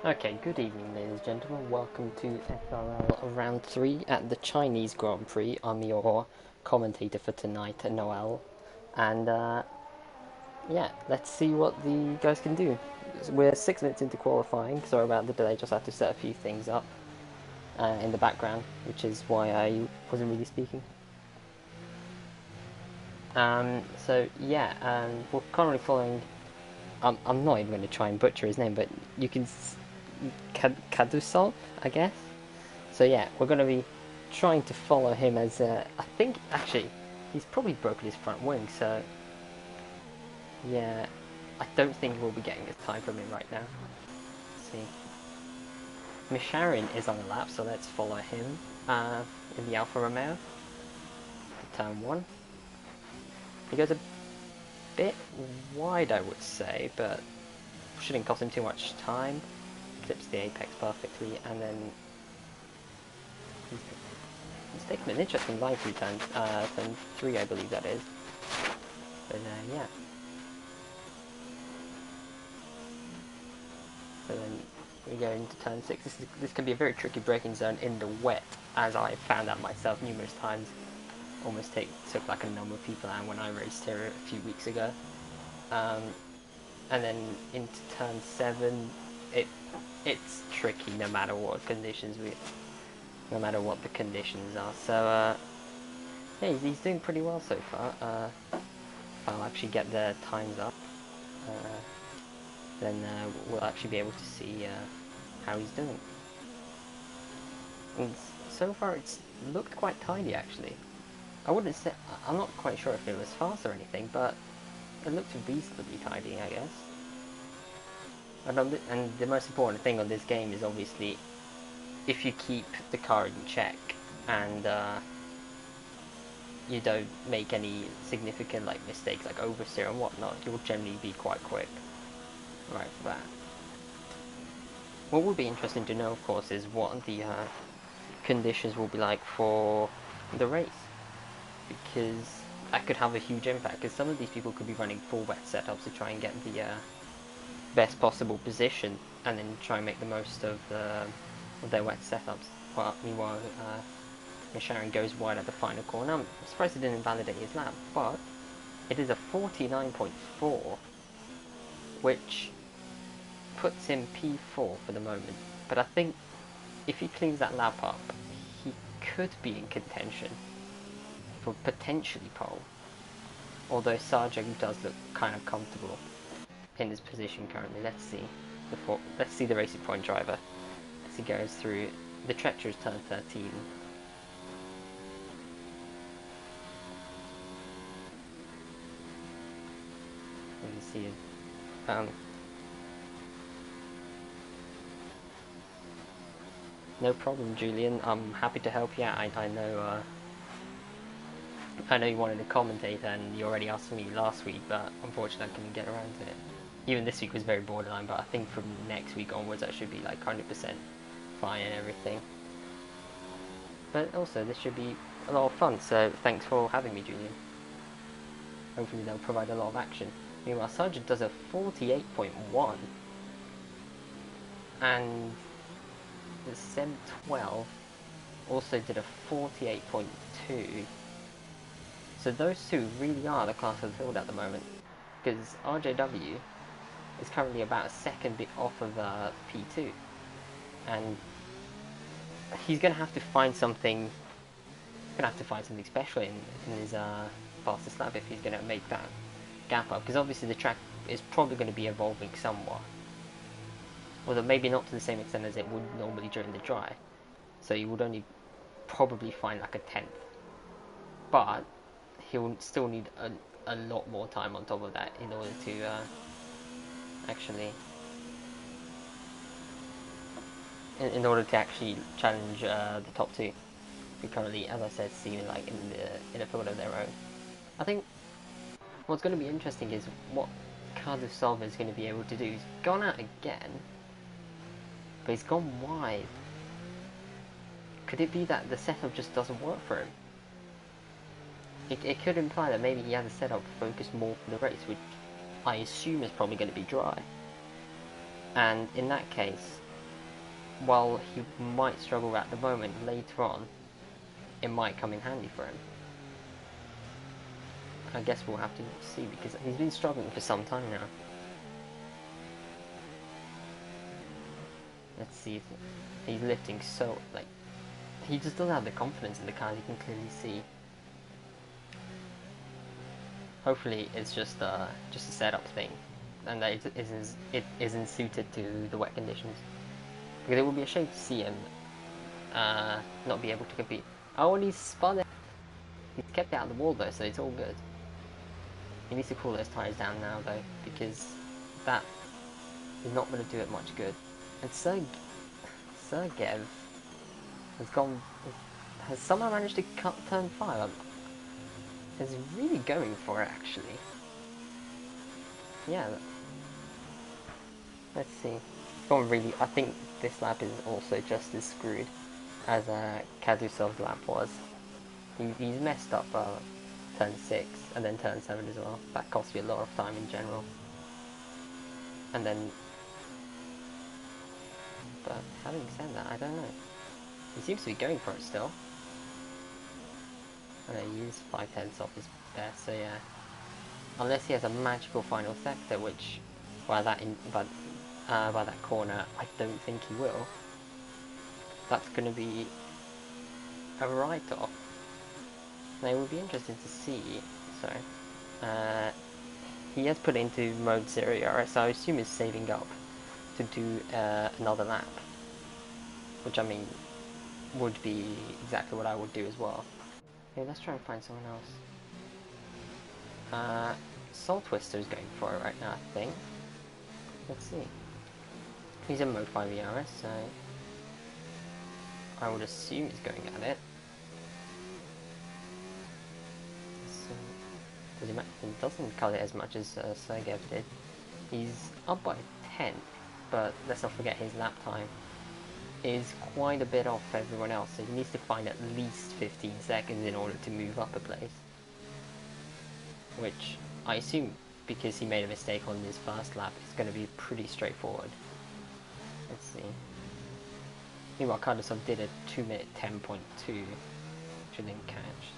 Okay, good evening, ladies and gentlemen. Welcome to SRL Round 3 at the Chinese Grand Prix. I'm your commentator for tonight, Noel. And, yeah, let's see what the guys can do. We're 6 minutes into qualifying. Sorry about the delay, just had to set a few things up in the background, which is why I wasn't really speaking. We're currently following... I'm not even going to try and butcher his name, but you can... Kadusol, I guess? So yeah, we're going to be trying to follow him as... I think, actually, he's probably broken his front wing, so... Yeah, I don't think we'll be getting this time from him right now. Let's see. Misharin is on the lap, so let's follow him in the Alfa Romeo. Turn 1. He goes a bit wide, I would say, but shouldn't cost him too much time. Clips the apex perfectly, and then he's taken an interesting line through turn 3, I believe that is. But yeah. So then we go into turn 6. This can be a very tricky braking zone in the wet, as I found out myself numerous times. Almost took like a number of people out when I raced here a few weeks ago. And then into turn 7, it's tricky no matter what no matter what the conditions are. So yeah, he's doing pretty well so far. If I'll actually get the times up, then we'll actually be able to see how he's doing. And so far it's looked quite tidy actually. I wouldn't say, I'm not quite sure if it was fast or anything, but it looked reasonably tidy, I guess. And the most important thing on this game is obviously if you keep the car in check and you don't make any significant mistakes like oversteer and whatnot, you'll generally be quite quick right for that. What would be interesting to know, of course, is what the conditions will be like for the race, because that could have a huge impact, because some of these people could be running full wet setups to try and get the best possible position and then try and make the most of their wet setups. Meanwhile, Misharin goes wide at the final corner. I'm surprised he didn't invalidate his lap, but it is a 49.4, which puts him P4 for the moment. But I think if he cleans that lap up, he could be in contention for potentially pole. Although Sargent does look kind of comfortable in his position currently. Let's see the Racing Point driver as he goes through the treacherous turn 13. You can see it. No problem, Julian. I'm happy to help you out. I know. I know you wanted to commentate, and you already asked me last week, but unfortunately I couldn't get around to it. Even this week was very borderline, but I think from next week onwards I should be like 100% fine and everything. But also, this should be a lot of fun, so thanks for having me, Julian. Hopefully they'll provide a lot of action. Meanwhile, Sargent does a 48.1, and the Sem 12 also did a 48.2. So those two really are the class of the field at the moment, because RJW is currently about a second bit off of P2, and he's going to have to find something. Special in his fastest lap if he's going to make that gap up, because obviously the track is probably going to be evolving somewhat, although maybe not to the same extent as it would normally during the dry. So you would only probably find like a 10th, but he'll still need a lot more time on top of that in order to actually challenge the top two, who currently, as I said, seem like in a field of their own. I think what's going to be interesting is what Kadusol is going to be able to do. He's gone out again, but he's gone wide. Could it be that the setup just doesn't work for him? It could imply that maybe he has a setup focused more for the race, which I assume is probably going to be dry. And in that case, while he might struggle at the moment, later on, it might come in handy for him. I guess we'll have to see, because he's been struggling for some time now. Let's see, he's lifting so, like, he just doesn't have the confidence in the car, as you can clearly see. Hopefully it's just a setup thing, and that it isn't suited to the wet conditions. Because it would be a shame to see him not be able to compete. Oh, and he's spun it. He's kept it out of the wall though, so it's all good. He needs to cool those tyres down now though, because that is not going to do it much good. And Sergev has somehow managed to cut turn 5. Is really going for it actually. Yeah. Let's see. Gone really. I think this lap is also just as screwed as Kadusov's lap was. He's messed up turn 6 and then turn 7 as well. That cost you a lot of time in general. And then, but having said that, I don't know. He seems to be going for it still. I know he is 5/10 off his best, so yeah. Unless he has a magical final sector, which by that corner, I don't think he will. That's going to be a write-off. Now it will be interesting to see. Sorry, he has put into mode 0 so I assume he's saving up to do another lap, which I mean would be exactly what I would do as well. Okay, let's try and find someone else. Soul Twister's going for it right now, I think. Let's see. He's in mode 5 ERS, so I would assume he's going at it. So, he doesn't cut it as much as Sergev did. He's up by 10, but let's not forget his lap time is quite a bit off everyone else, so he needs to find at least 15 seconds in order to move up a place. Which, I assume, because he made a mistake on his first lap, it's going to be pretty straightforward. Let's see. Meanwhile, Kardasov did a 2-minute 10.2, which I didn't catch.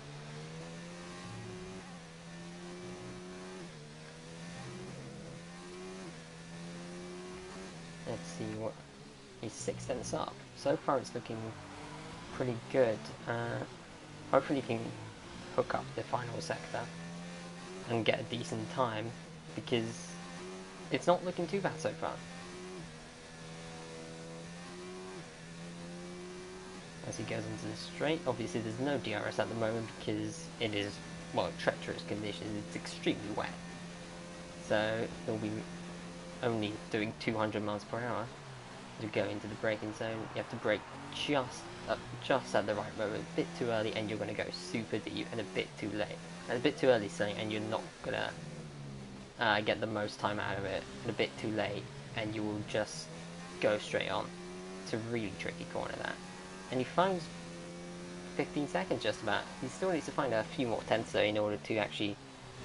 Let's see what... He's 6/10 up. So far it's looking pretty good. Hopefully he can hook up the final sector and get a decent time, because it's not looking too bad so far. As he goes into the straight, obviously there's no DRS at the moment because it is, well, treacherous conditions, it's extremely wet. So he'll be only doing 200 miles per hour to go into the braking zone. You have to brake just at the right moment, a bit too early and you're going to go super deep, and a bit too late. And a bit too early, saying, and you're not going to get the most time out of it, and a bit too late and you will just go straight on. It's a really tricky corner, that. And he finds 15 seconds just about. He still needs to find a few more tenths though in order to actually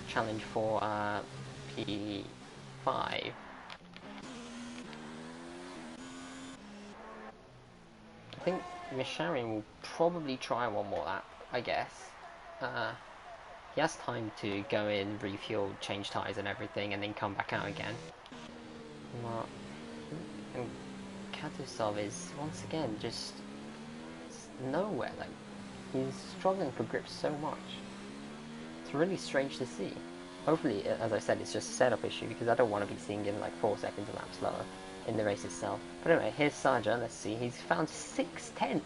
challenge for P5. I think Misharian will probably try one more lap, I guess. He has time to go in, refuel, change tyres and everything, and then come back out again. And Katusov is, once again, just nowhere. Like, he's struggling for grip so much. It's really strange to see. Hopefully, as I said, it's just a setup issue, because I don't want to be seeing him like 4 seconds a lap slower in the race itself. But anyway, here's Sarja. Let's see, he's found 6/10.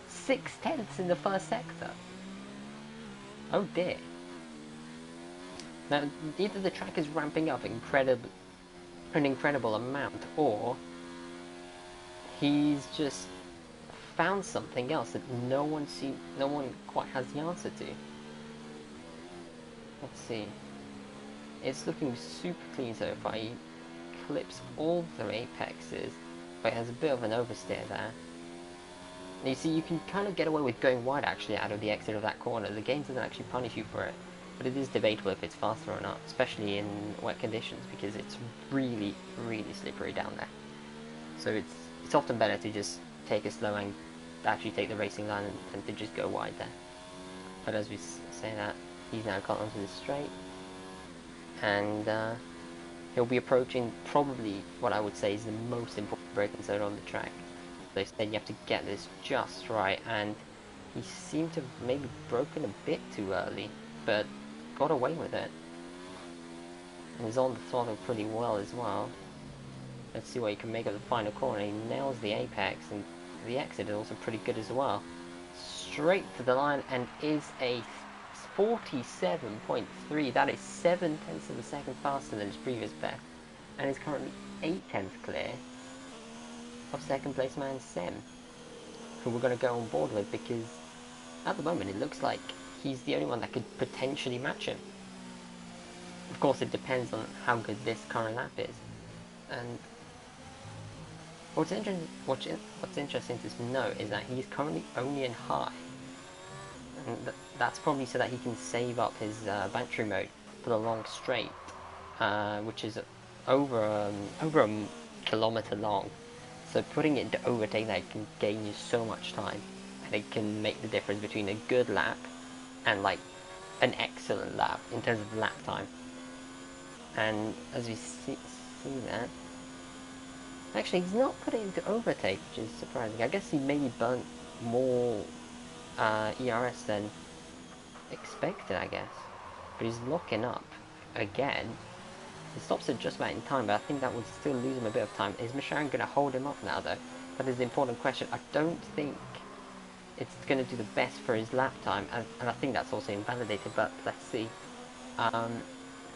6/10 in the first sector. Oh dear. Now, either the track is ramping up an incredible amount, or he's just found something else that no one quite has the answer to. Let's see. It's looking super clean so far. He clips all the apexes, but has a bit of an oversteer there. And you see, you can kind of get away with going wide actually out of the exit of that corner. The game doesn't actually punish you for it, but it is debatable if it's faster or not, especially in wet conditions, because it's really, really slippery down there. So it's often better to just take it slow and actually take the racing line and to just go wide there. But as we say that, he's now got onto the straight, and he'll be approaching probably what I would say is the most important braking zone on the track. So instead you have to get this just right, and he seemed to have maybe broken a bit too early, but got away with it. And he's on the throttle pretty well as well. Let's see what he can make of the final corner. He nails the apex, and the exit is also pretty good as well. Straight to the line, and is a 47.3. That is 7 tenths of a second faster than his previous best, and is currently 8 tenths clear of second place man Sem, who we're going to go on board with, because at the moment it looks like he's the only one that could potentially match him. Of course, it depends on how good this current lap is. And what's interesting to note is that he's currently only in high, and that's probably so that he can save up his battery mode for the long straight, which is over a kilometer long. So putting it into overtake that can gain you so much time, and it can make the difference between a good lap and like an excellent lap in terms of lap time. And as we see that, actually he's not put it into overtake, which is surprising. I guess he maybe burnt more ERS than expected, I guess. But he's locking up again. He stops it just about in time, but I think that would still lose him a bit of time. Is Misharin going to hold him off now, though? That is the important question. I don't think it's going to do the best for his lap time, and I think that's also invalidated, but let's see.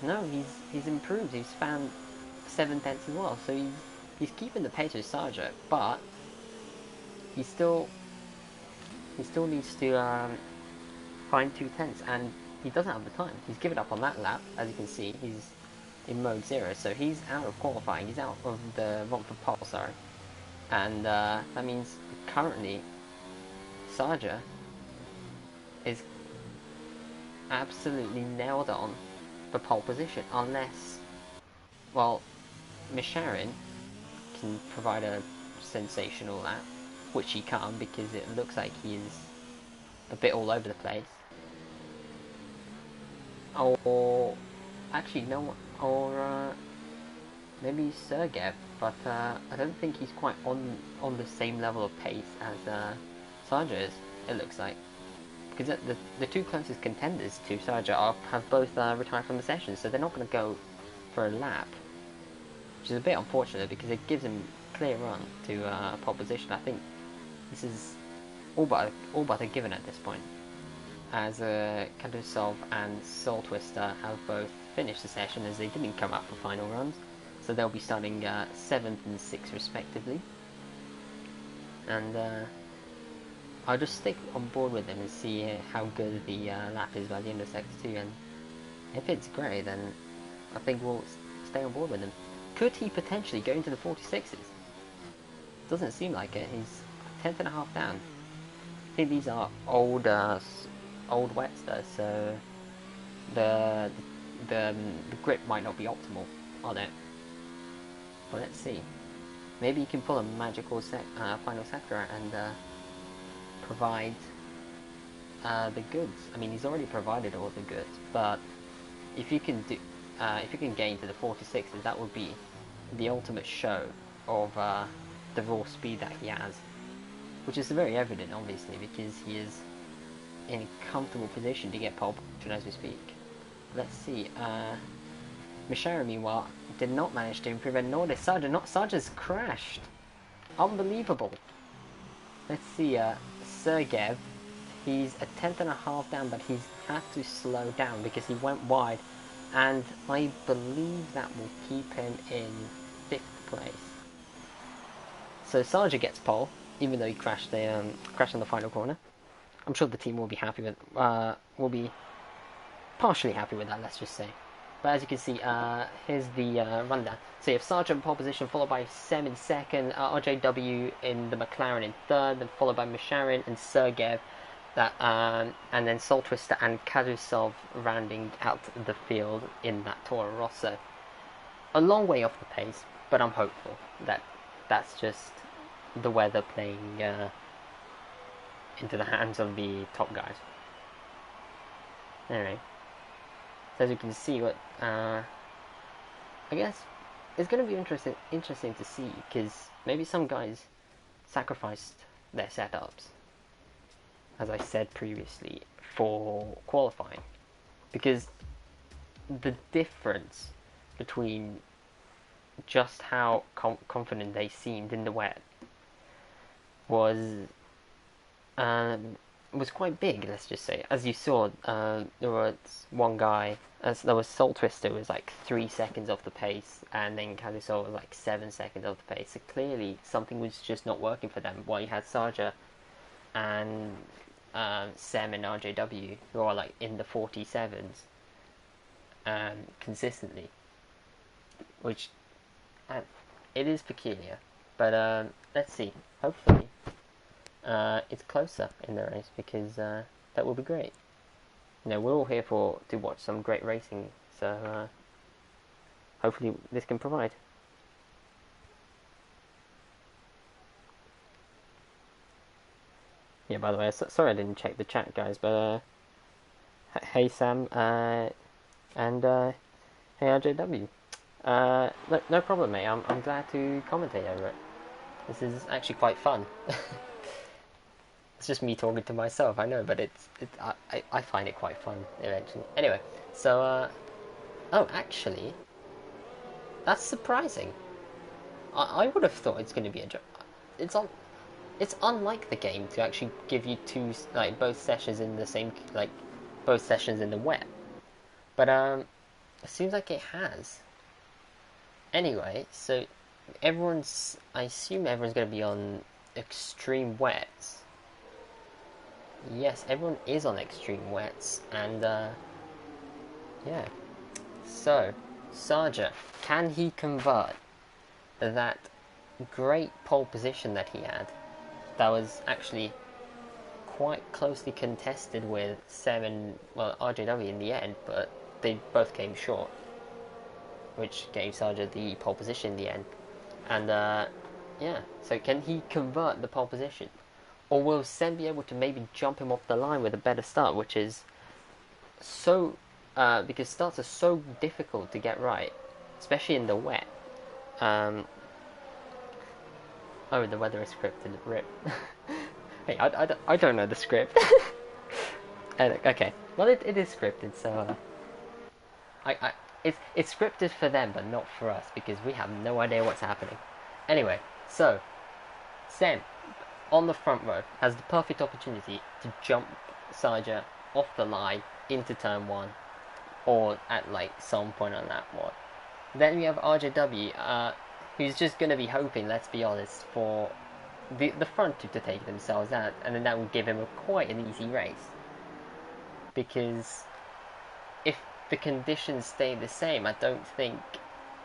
No, he's improved. He's found 7 tenths as well, so he's keeping the pace with Sarja, but he still needs to find 2 tenths, and he doesn't have the time. He's given up on that lap, as you can see. He's in mode 0, so he's out of qualifying. He's out of the run for pole, sorry, and that means currently Sarja is absolutely nailed on for pole position, unless, well, Misharin can provide a sensational lap, which he can't because it looks like he is a bit all over the place. Or actually no, or maybe Sergev, but I don't think he's quite on the same level of pace as Sarja is, it looks like. Because the two closest contenders to Sarja have both retired from the session, so they're not going to go for a lap, which is a bit unfortunate because it gives him a clear run to pole position. I think this is all but a given at this point, as Kadusov and Soul Twister have both finished the session, as they didn't come up for final runs, so they'll be starting 7th and 6th respectively. And I'll just stick on board with them and see how good the lap is by the end of Sector 2, and if it's great, then I think we'll stay on board with him. Could he potentially go into the 46s? Doesn't seem like it. He's 10th and a half down. I think these are old wets though, so the grip might not be optimal on it. But let's see. Maybe he can pull a magical final sector and provide the goods. I mean, he's already provided all the goods, but if you can gain to the 46s, that would be the ultimate show of the raw speed that he has, which is very evident, obviously, because he is in a comfortable position to get pole position as we speak. Let's see. Mishara, meanwhile, did not manage to improve, and nor did Sarja. Sarja's crashed. Unbelievable. Let's see. Sergev, he's a 10th and a half down, but he's had to slow down because he went wide, and I believe that will keep him in 5th place. So Sarja gets pole, even though he crashed on the final corner. I'm sure the team will be happy with, will be partially happy with that, let's just say. But as you can see, here's the rundown. So you have Sarja in pole position, followed by Sem in 2nd, RJW in the McLaren in 3rd, then followed by Misharin and Sergev, and then Soul Twister and Kadusov rounding out the field in that Toro Rosso. A long way off the pace, but I'm hopeful that that's just the weather playing into the hands of the top guys. Anyway, so as you can see, what I guess it's going to be interesting to see, because maybe some guys sacrificed their setups, as I said previously, for qualifying, because the difference between just how confident they seemed in the wet was quite big. Let's just say, as you saw, there was one guy. There was Soul Twister was like 3 seconds off the pace, and then Kadusov was like 7 seconds off the pace. So clearly, something was just not working for them. While you had Sarja and Sem and RJW, who are like in the 47s consistently, which it is peculiar. But let's see. Hopefully, it's closer in the race, because that will be great. You know, we're all here to watch some great racing, so hopefully this can provide. Yeah, by the way, sorry I didn't check the chat, guys, but hey Sam, and hey RJW. No problem, mate. I'm glad to commentate over it. This is actually quite fun. It's just me talking to myself, I know, but I find it quite fun eventually. Anyway, so oh, actually, that's surprising. I would have thought it's going to be a joke. It's unlike the game to actually give you both sessions in the same, both sessions in the wet. But it seems like it has. Anyway, so I assume everyone's going to be on extreme wets. Yes, everyone is on extreme wets, and yeah. So, Sarja, can he convert that great pole position that he had? That was actually quite closely contested with Sem and, well, RJW in the end, but they both came short, which gave Sarja the pole position in the end. And yeah, so can he convert the pole position? Or will Sem be able to maybe jump him off the line with a better start, which is so... because starts are so difficult to get right, especially in the wet. Oh, the weather is scripted. Rip. Hey, I don't know the script. Okay, well it is scripted, so it's scripted for them, but not for us, because we have no idea what's happening. Anyway, so Sem on the front row has the perfect opportunity to jump Sarja off the line into turn 1, or at some point on that one. Then we have RJW, who's just going to be hoping, let's be honest, for the front two to take themselves out, and then that will give him quite an easy race. Because if the conditions stay the same, I don't think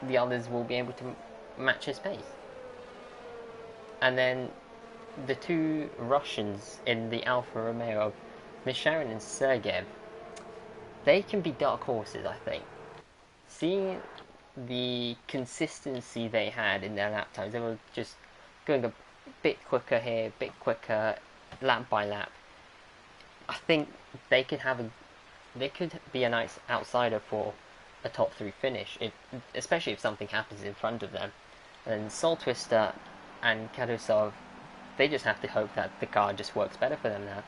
the others will be able to match his pace. And then the two Russians in the Alfa Romeo of Misharin and Sergeyev, they can be dark horses, I think. Seeing the consistency they had in their lap times, they were just going a bit quicker here, a bit quicker, lap by lap. I think they could be a nice outsider for a top 3 finish, especially if something happens in front of them. And Soul Twister and Kadusov, they just have to hope that the car just works better for them now.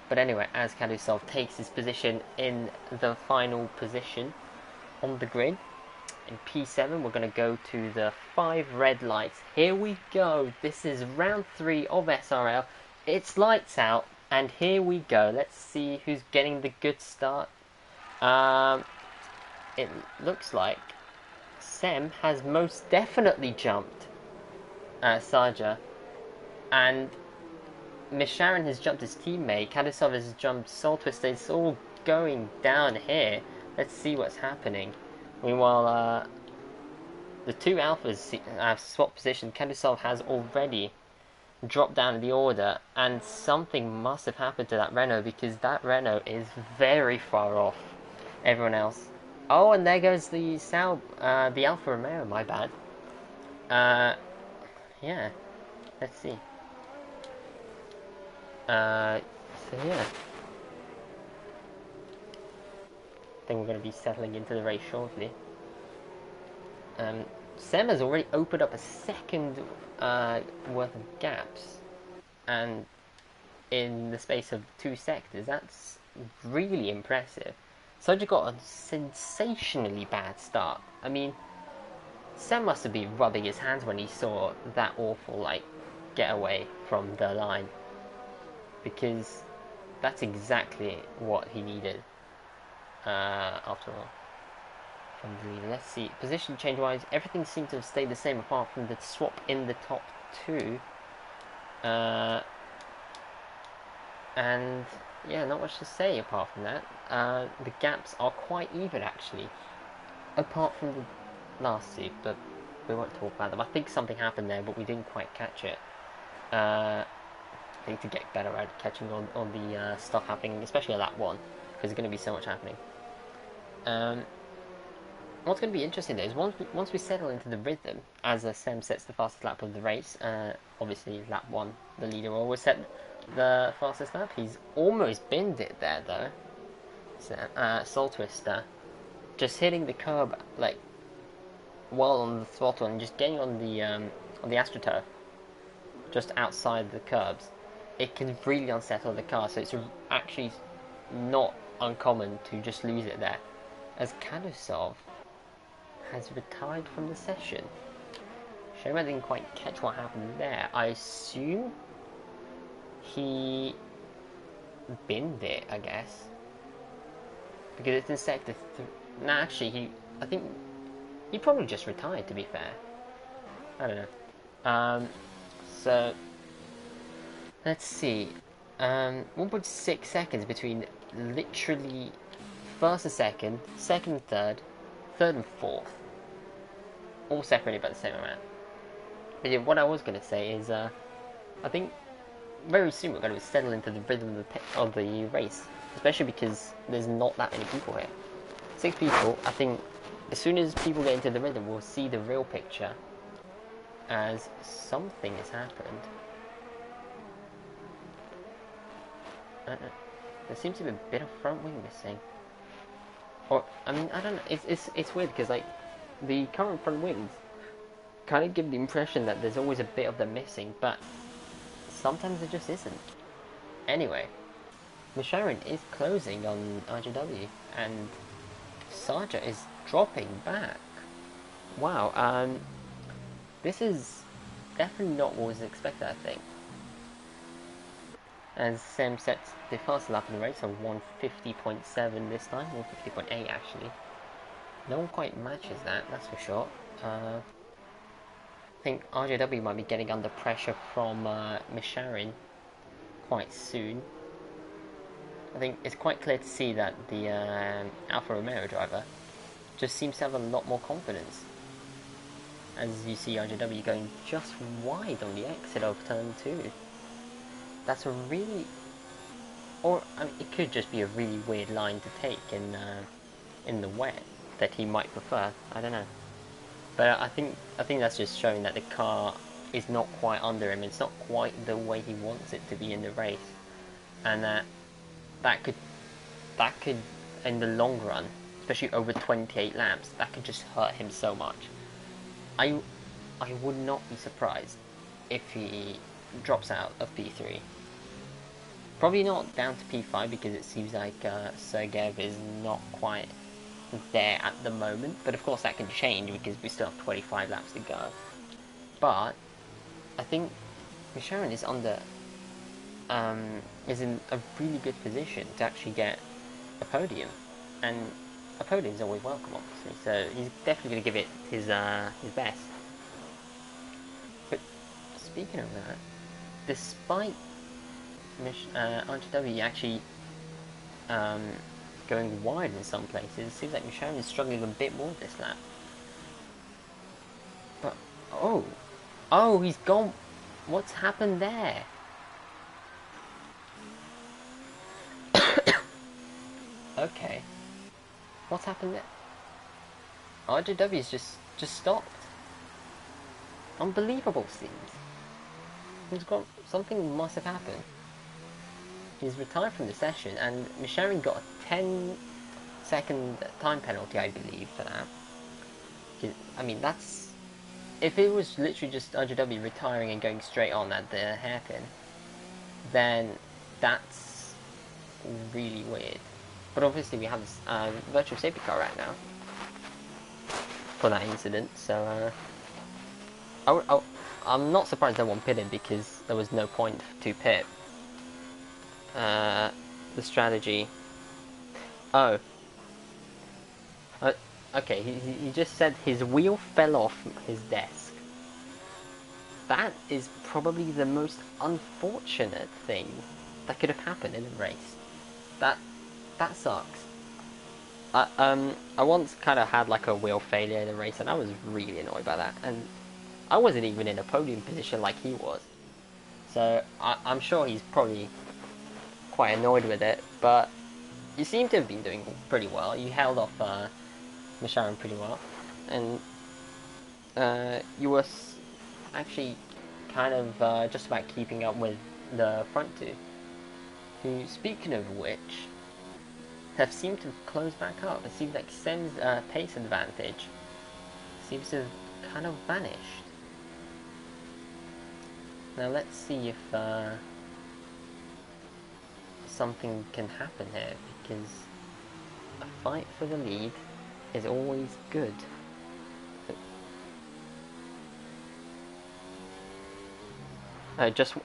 But anyway, as Kadusov takes his position in the final position on the grid, in P7, we're going to go to the 5 red lights. Here we go. This is round 3 of SRL. It's lights out, and here we go. Let's see who's getting the good start. It looks like Sem has most definitely jumped Sarja, and Misharin has jumped his teammate. Kadusov has jumped Soul Twister. It's all going down here. Let's see what's happening. Meanwhile, the two Alphas have swapped position. Kadusov has already dropped down in the order, and something must have happened to that Renault, because that Renault is very far off everyone else. Oh, and there goes the Alfa Romeo, my bad. Yeah. let's see. So yeah. I think we're going to be settling into the race shortly. Sam has already opened up a second worth of gaps, and in the space of 2 sectors, that's really impressive. Soja got a sensationally bad start. I mean, Sam must have been rubbing his hands when he saw that awful, like, getaway from the line, because that's exactly what he needed. After all, from the leader. Let's see. Position change wise, everything seemed to have stayed the same apart from the swap in the top 2. And yeah, not much to say apart from that. The gaps are quite even actually, apart from the last 2, but we won't talk about them. I think something happened there, but we didn't quite catch it. I need to get better at catching on the stuff happening, especially on that one, because there's going to be so much happening. What's going to be interesting though is once we settle into the rhythm, as Sam sets the fastest lap of the race, obviously lap 1, the leader always set the fastest lap. He's almost binned it there though. So, Soul Twister, just hitting the curb like while on the throttle and just getting on the AstroTurf, just outside the curbs. It can really unsettle the car, so it's actually not uncommon to just lose it there. As Kadusov has retired from the session. Shame I didn't quite catch what happened there. I assume he binned it, I guess. Because it's in sector 3. Nah, actually, I think he probably just retired, to be fair. I don't know. So, let's see. 1.6 seconds between literally first and second, second and third, third and fourth. All separated by the same amount. But yeah, what I was going to say is, I think very soon we're going to settle into the rhythm of the race. Especially because there's not that many people here. 6 people. I think as soon as people get into the rhythm, we'll see the real picture, as something has happened. There seems to be a bit of front wing missing. Or, I mean, I don't know. It's weird because, like, the current front wings kind of give the impression that there's always a bit of them missing, but sometimes it just isn't. Anyway, Misharin is closing on RJW, and Saja is dropping back. Wow, this is definitely not what was expected, I think. As Sam sets the fastest lap in the race on 150.7 this time, 150.8 actually. No one quite matches that, that's for sure. I think RJW might be getting under pressure from Misharin quite soon. I think it's quite clear to see that the Alfa Romeo driver just seems to have a lot more confidence. As you see RJW going just wide on the exit of turn 2. That's a really... Or, I mean, it could just be a really weird line to take in the wet that he might prefer. I don't know. But I think that's just showing that the car is not quite under him. It's not quite the way he wants it to be in the race. And that could, in the long run, especially over 28 laps, that could just hurt him so much. I would not be surprised if he drops out of P3. Probably not down to P5 because it seems like Sergeyev is not quite there at the moment. But of course that can change because we still have 25 laps to go. But I think Misharin is is in a really good position to actually get a podium, and a podium is always welcome, obviously. So he's definitely going to give it his best. But speaking of that, despite RTW actually going wide in some places, it seems like Misharin is struggling a bit more this lap. But oh, he's gone. What's happened there? Okay, what's happened there? RJW's just stopped. Unbelievable scenes. He's got something must have happened. He's retired from the session, and Misharin got a 10-second time penalty, I believe, for that. I mean, that's if it was literally just RJW retiring and going straight on at the hairpin, then that's really weird. But obviously, we have this virtual safety car right now for that incident, so I'm not surprised no one pitted because there was no point to pit. The strategy. Oh. Okay, he just said his wheel fell off his desk. That is probably the most unfortunate thing that could have happened in a race. That sucks. I once kind of had like a wheel failure in a race, and I was really annoyed by that. And I wasn't even in a podium position like he was, so I'm sure he's probably quite annoyed with it. But you seem to have been doing pretty well. You held off Misharin pretty well, and you were actually kind of just about keeping up with the front two, who, speaking of which, have seemed to close back up. It seems like Sem's pace advantage seems to have kind of vanished. Now let's see if something can happen here, because a fight for the lead is always good. Just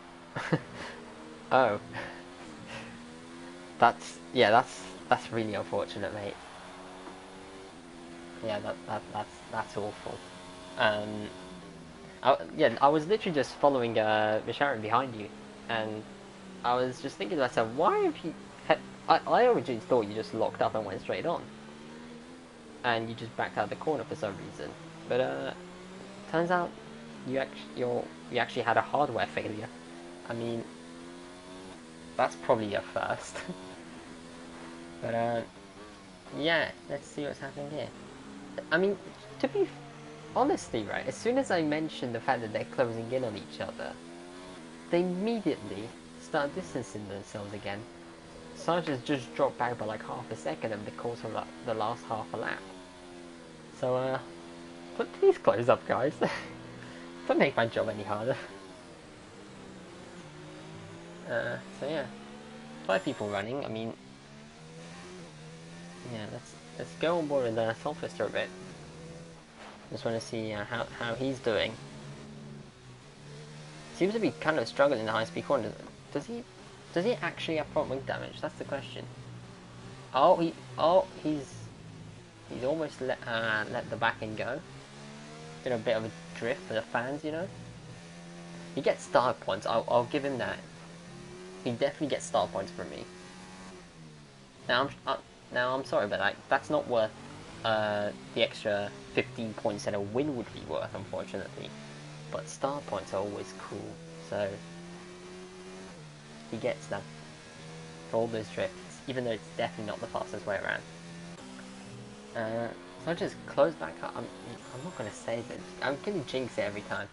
oh, that's really unfortunate, mate. Yeah, that's awful. I was literally just following Misharin behind you, and I was just thinking to myself, why have you? I originally thought you just locked up and went straight on, and you just backed out of the corner for some reason. But turns out you actually had a hardware failure. I mean, that's probably a first. But yeah, let's see what's happening here. I mean, to be honestly, right, as soon as I mentioned the fact that they're closing in on each other, they immediately start distancing themselves again. Sargent's just dropped back by like half a second over the course of the last half a lap. So, please close up, guys. Don't make my job any harder. So yeah, 5 people running. I mean, yeah, let's go on board with Solfister a bit. Just want to see how he's doing. Seems to be kind of struggling in the high speed corner. Does he actually have front wing damage? That's the question. He's almost let the back end go. Been a bit of a drift for the fans, you know. He gets star points. I'll give him that. He definitely gets star points from me. Now I'm sorry, but that's not worth the extra 15 points that a win would be worth, unfortunately. But star points are always cool, so he gets them for all those drifts, even though it's definitely not the fastest way around. So I just close back up. I'm not gonna say that. I'm gonna jinx it every time.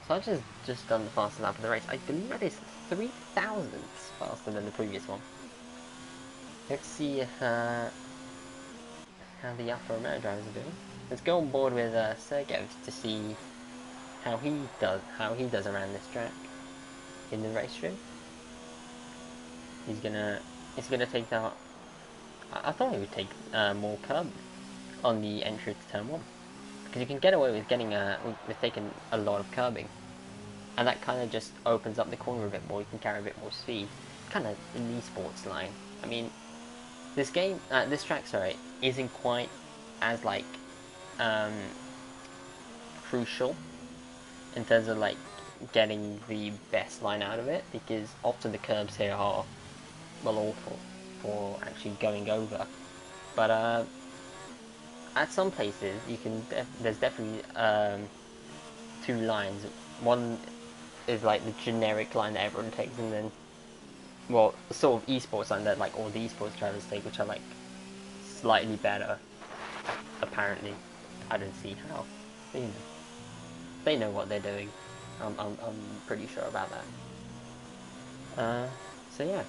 So I just done the fastest lap of the race. I believe that is 3 thousandths faster than the previous one. Let's see if, how the Alfa Romeo drivers are doing. Let's go on board with Sergev to see how he does around this track in the race stream. He's gonna take that. I thought he would take more curb on the entry to turn 1, because you can get away with taking a lot of curbing, and that kind of just opens up the corner a bit more. You can carry a bit more speed, kind of in the esports line. I mean, this track, sorry, isn't quite as like crucial in terms of like getting the best line out of it, because often the curbs here are awful for actually going over. But at some places you can there's definitely 2 lines. One is like the generic line that everyone takes, and then sort of esports line that like all the esports drivers take, which are like slightly better apparently. I don't see how. They know what they're doing. I'm pretty sure about that. So yeah.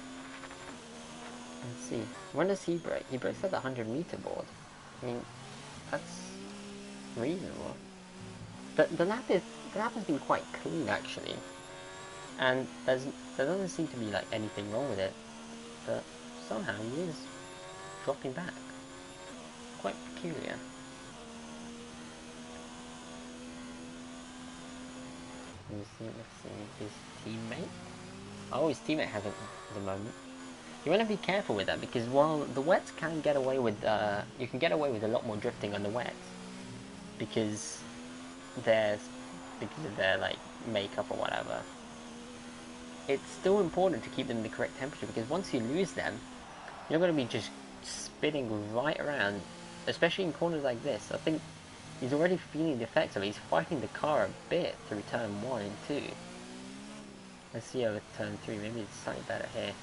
Let's see. When does he break? He breaks at the 100-meter board. I mean, that's reasonable. The lap has been quite clean actually, and there doesn't seem to be like anything wrong with it, but somehow he is dropping back. Quite peculiar. Let's see his teammate. Oh, his teammate has a moment. You want to be careful with that because while the wets can get away with, you can get away with a lot more drifting on the wets because of their like makeup or whatever. It's still important to keep them in the correct temperature because once you lose them, you're going to be just spinning right around, especially in corners like this. I think he's already feeling the effects of it. He's fighting the car a bit through turn 1 and 2. Let's see over turn 3. Maybe it's slightly better here.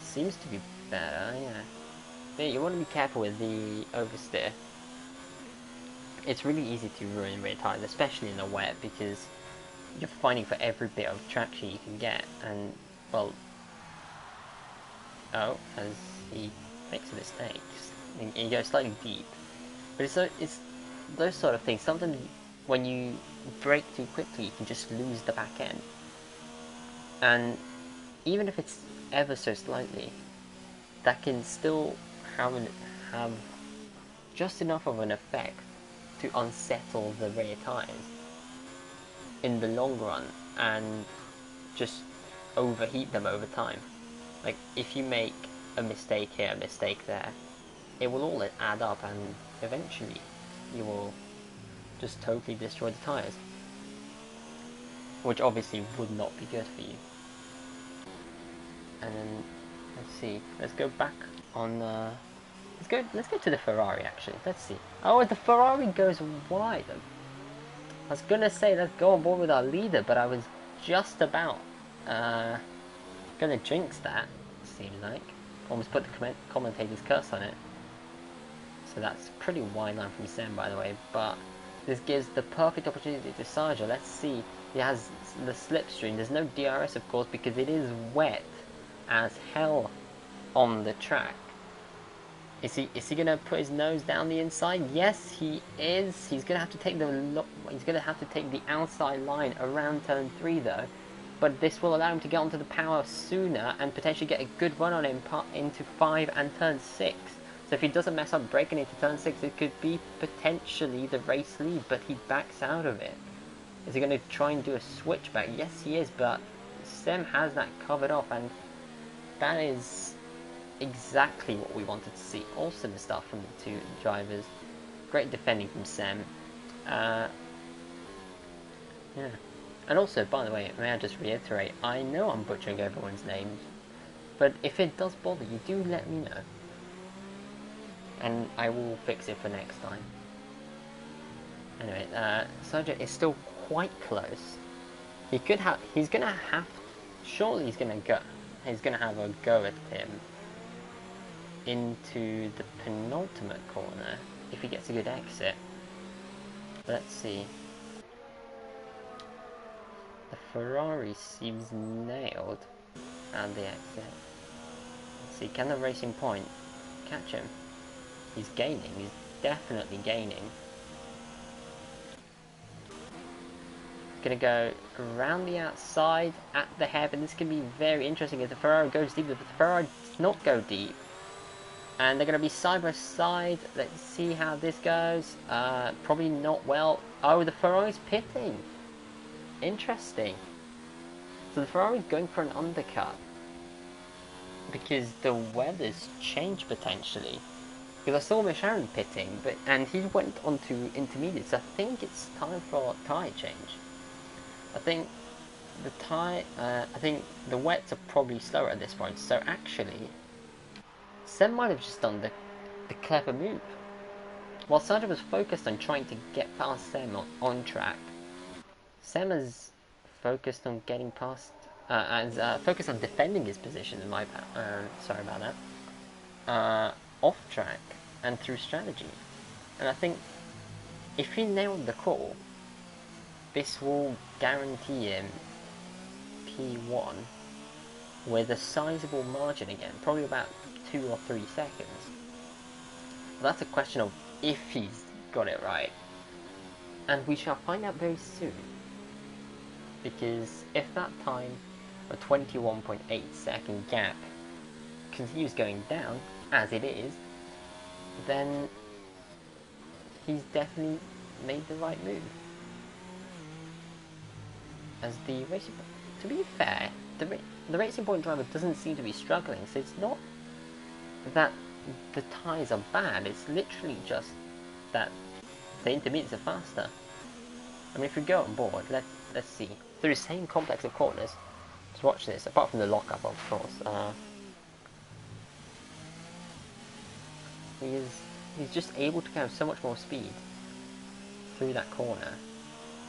Seems to be better, yeah. But you want to be careful with the oversteer. It's really easy to ruin rear tires, especially in the wet, because you're fighting for every bit of traction you can get, and, well... Oh, as he makes a mistake. And he goes slightly deep. But it's those sort of things. Sometimes when you brake too quickly, you can just lose the back end. And even if it's ever so slightly, that can still have just enough of an effect to unsettle the rear tires in the long run and just overheat them over time. Like, if you make a mistake here, a mistake there, it will all add up and eventually you will just totally destroy the tires, which obviously would not be good for you. And then let's see. Let's go back on. Let's go to the Ferrari actually. Let's see. Oh, the Ferrari goes wide. I was gonna say let's go on board with our leader, but I was just about gonna jinx that. Seems like almost put the commentator's curse on it. So that's a pretty wide line from Sam, by the way. But this gives the perfect opportunity to Sarja. Let's see. He has the slipstream. There's no DRS, of course, because it is wet as hell on the track. Is he gonna put his nose down the inside? Yes, he is. He's gonna have to take the outside line around turn 3 though. But this will allow him to get onto the power sooner and potentially get a good run on him into 5 and turn 6. So if he doesn't mess up breaking into turn 6, it could be potentially the race lead, but he backs out of it. Is he going to try and do a switchback? Yes, he is, but Sem has that covered off, and that is exactly what we wanted to see. Awesome stuff from the two drivers. Great defending from Sem. Yeah. And also, by the way, may I just reiterate, I know I'm butchering everyone's names, but if it does bother you, do let me know. And I will fix it for next time. Anyway, Sergio is still quite close. Surely he's gonna have a go at him into the penultimate corner if he gets a good exit. Let's see. The Ferrari seems nailed at the exit. Let's see, can the Racing Point catch him? He's gaining, he's definitely gaining. Gonna go around the outside at the hairpin. This can be very interesting if the Ferrari goes deep, but the Ferrari does not go deep. And they're gonna be side by side. Let's see how this goes. Probably not well. Oh, the Ferrari's pitting. Interesting. So the Ferrari's going for an undercut because the weather's changed potentially. Because I saw McLaren pitting, and he went on to intermediates. I think it's time for a tyre change. I think the wets are probably slower at this point. So actually, Sem might have just done the clever move. While Sergio was focused on trying to get past Sem on track, Sem is focused on getting past, focused on defending his position. Sorry about that. Off track and through strategy. And I think if he nailed the call, this will guarantee him P1 with a sizable margin again, probably about 2 or 3 seconds. But that's a question of if he's got it right. And we shall find out very soon. Because if that time, a 21.8 second gap, continues going down, as it is, then he's definitely made the right move. As the racing, to be fair, the Racing Point driver doesn't seem to be struggling, so it's not that the tyres are bad, it's literally just that the intermediates are faster. I mean, if we go on board, let's see, through the same complex of corners, let's watch this, apart from the lockup of course, he's just able to have so much more speed through that corner,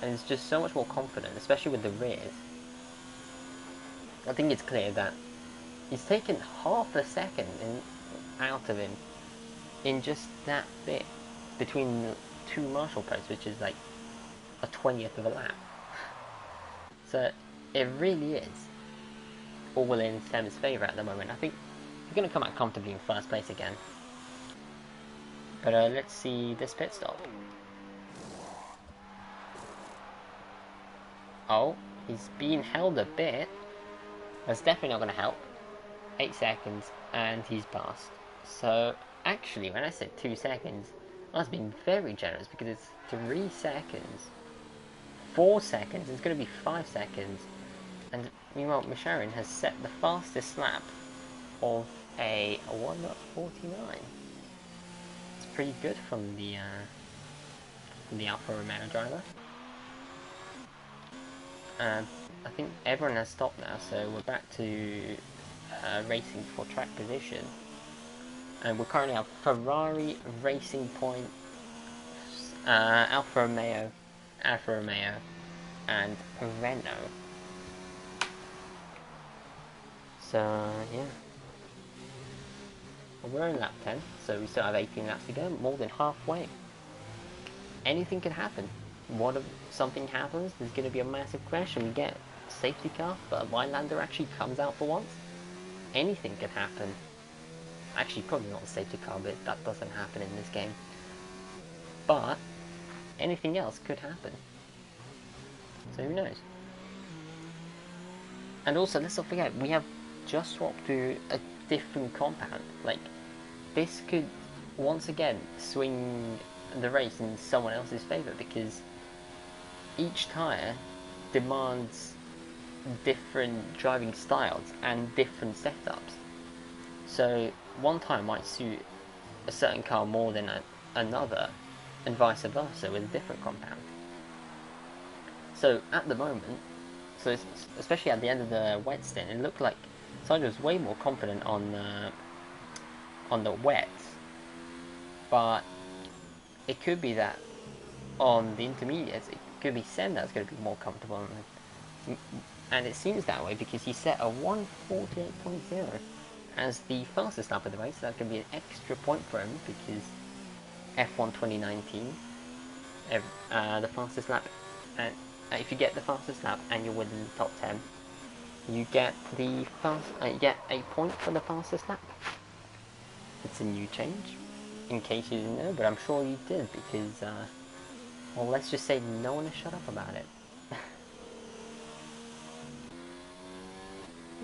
and he's just so much more confident, especially with the rears. I think it's clear that he's taken half a second out of him in just that bit between the two marshal posts, which is like a 20th of a lap. So it really is all in Sem's favour at the moment. I think he's going to come out comfortably in first place again. But let's see this pit stop. Oh, he's being held a bit. That's definitely not going to help. 8 seconds, and he's passed. So, actually, when I said 2 seconds, I was being very generous, because it's 3 seconds, 4 seconds, it's going to be 5 seconds. And meanwhile, Misharin has set the fastest lap of a 1:49. It's pretty good from the Alfa Romeo driver. I think everyone has stopped now, so we're back to racing for track position. And we're currently at Ferrari, Racing Point, Alfa Romeo, and Renault. So, yeah. Well, we're in lap 10, so we still have 18 laps to go, more than halfway. Anything can happen. What if something happens? There's going to be a massive crash and we get a safety car, but a Winelander actually comes out for once. Anything can happen. Actually, probably not a safety car, but that doesn't happen in this game. But anything else could happen. So who knows? And also, let's not forget, we have just swapped to a different compound. Like, this could once again swing the race in someone else's favour, because each tyre demands different driving styles and different setups. So one tyre might suit a certain car more than another, and vice versa with a different compound. So at the moment, so especially at the end of the wet stint, it looked like Sainz was way more confident on the wets, but it could be that on the intermediates, it could be Sen that's going to be more comfortable, and it seems that way because he set a 1:48.0 as the fastest lap of the race. So that could be an extra point for him, because F1 2019, the fastest lap, and if you get the fastest lap and you're within the top 10, you get the you get a point for the fastest lap. It's a new change, in case you didn't know, but I'm sure you did, because well, let's just say no one has shut up about it.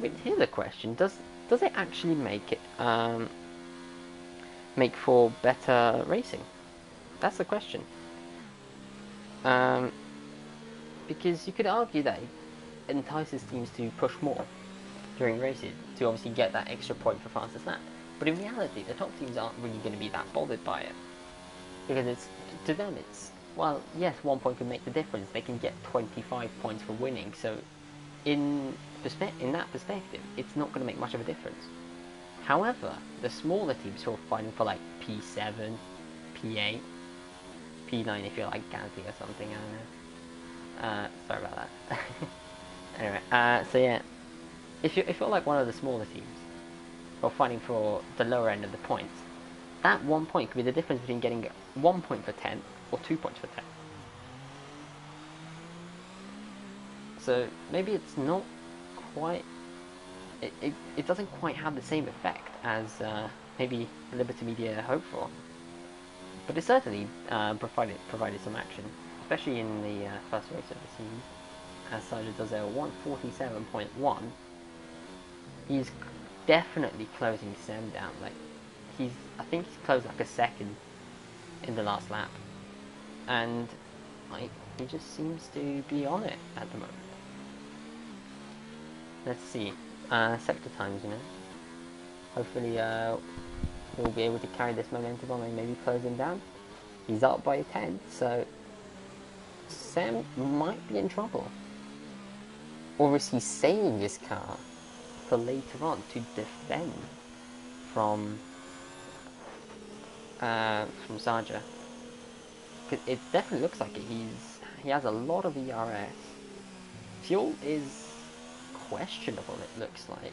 But here's a question: Does it actually make it make for better racing? That's the question. Because you could argue that it entices teams to push more during races to obviously get that extra point for fastest lap. But in reality, the top teams aren't really going to be that bothered by it, because to them it's, well, yes, 1 point can make the difference. They can get 25 points for winning. So in that perspective, it's not going to make much of a difference. However, the smaller teams who are fighting for like P7, P8, P9 if you're like Gasly or something, I don't know. Sorry about that. Anyway, so yeah, if you're like one of the smaller teams who are fighting for the lower end of the points, that 1 point could be the difference between getting 1 point for 10 or 2 points for 10. So maybe it's not quite... It doesn't quite have the same effect as maybe Liberty Media hoped for. But it certainly provided some action, especially in the first race of the season. As Sargent does a 147.1, he's definitely closing Sam down. Like I think he's closed like a second in the last lap, and like he just seems to be on it at the moment. Let's see, sector times, you know. Hopefully, we'll be able to carry this momentum on and maybe close him down. He's up by 10, so Sam might be in trouble. Or is he saving his car for later on to defend from Sarja? Because it definitely looks like it. He has a lot of ERS. Fuel is questionable, it looks like.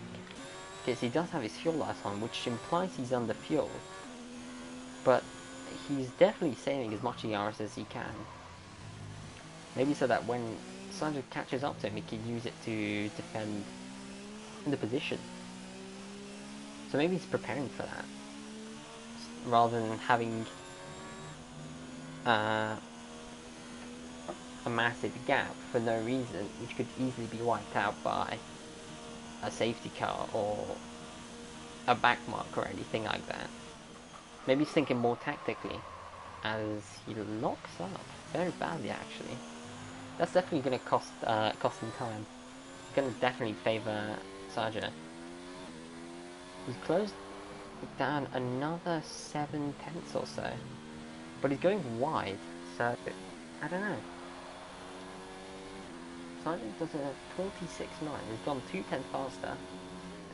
Because he does have his fuel lights on, which implies he's under fuel. But he's definitely saving as much ERS as he can. Maybe so that when Sargent catches up to him, he can use it to defend the position. So maybe he's preparing for that, rather than having a massive gap for no reason, which could easily be wiped out by a safety car or a back mark or anything like that. Maybe he's thinking more tactically, as he locks up very badly actually. That's definitely going to cost him time. It's going to definitely favour Sarja. He's closed down another 7 tenths or so, but he's going wide, so I don't know. Sargent does a 26.9, he's gone 2 tenths faster,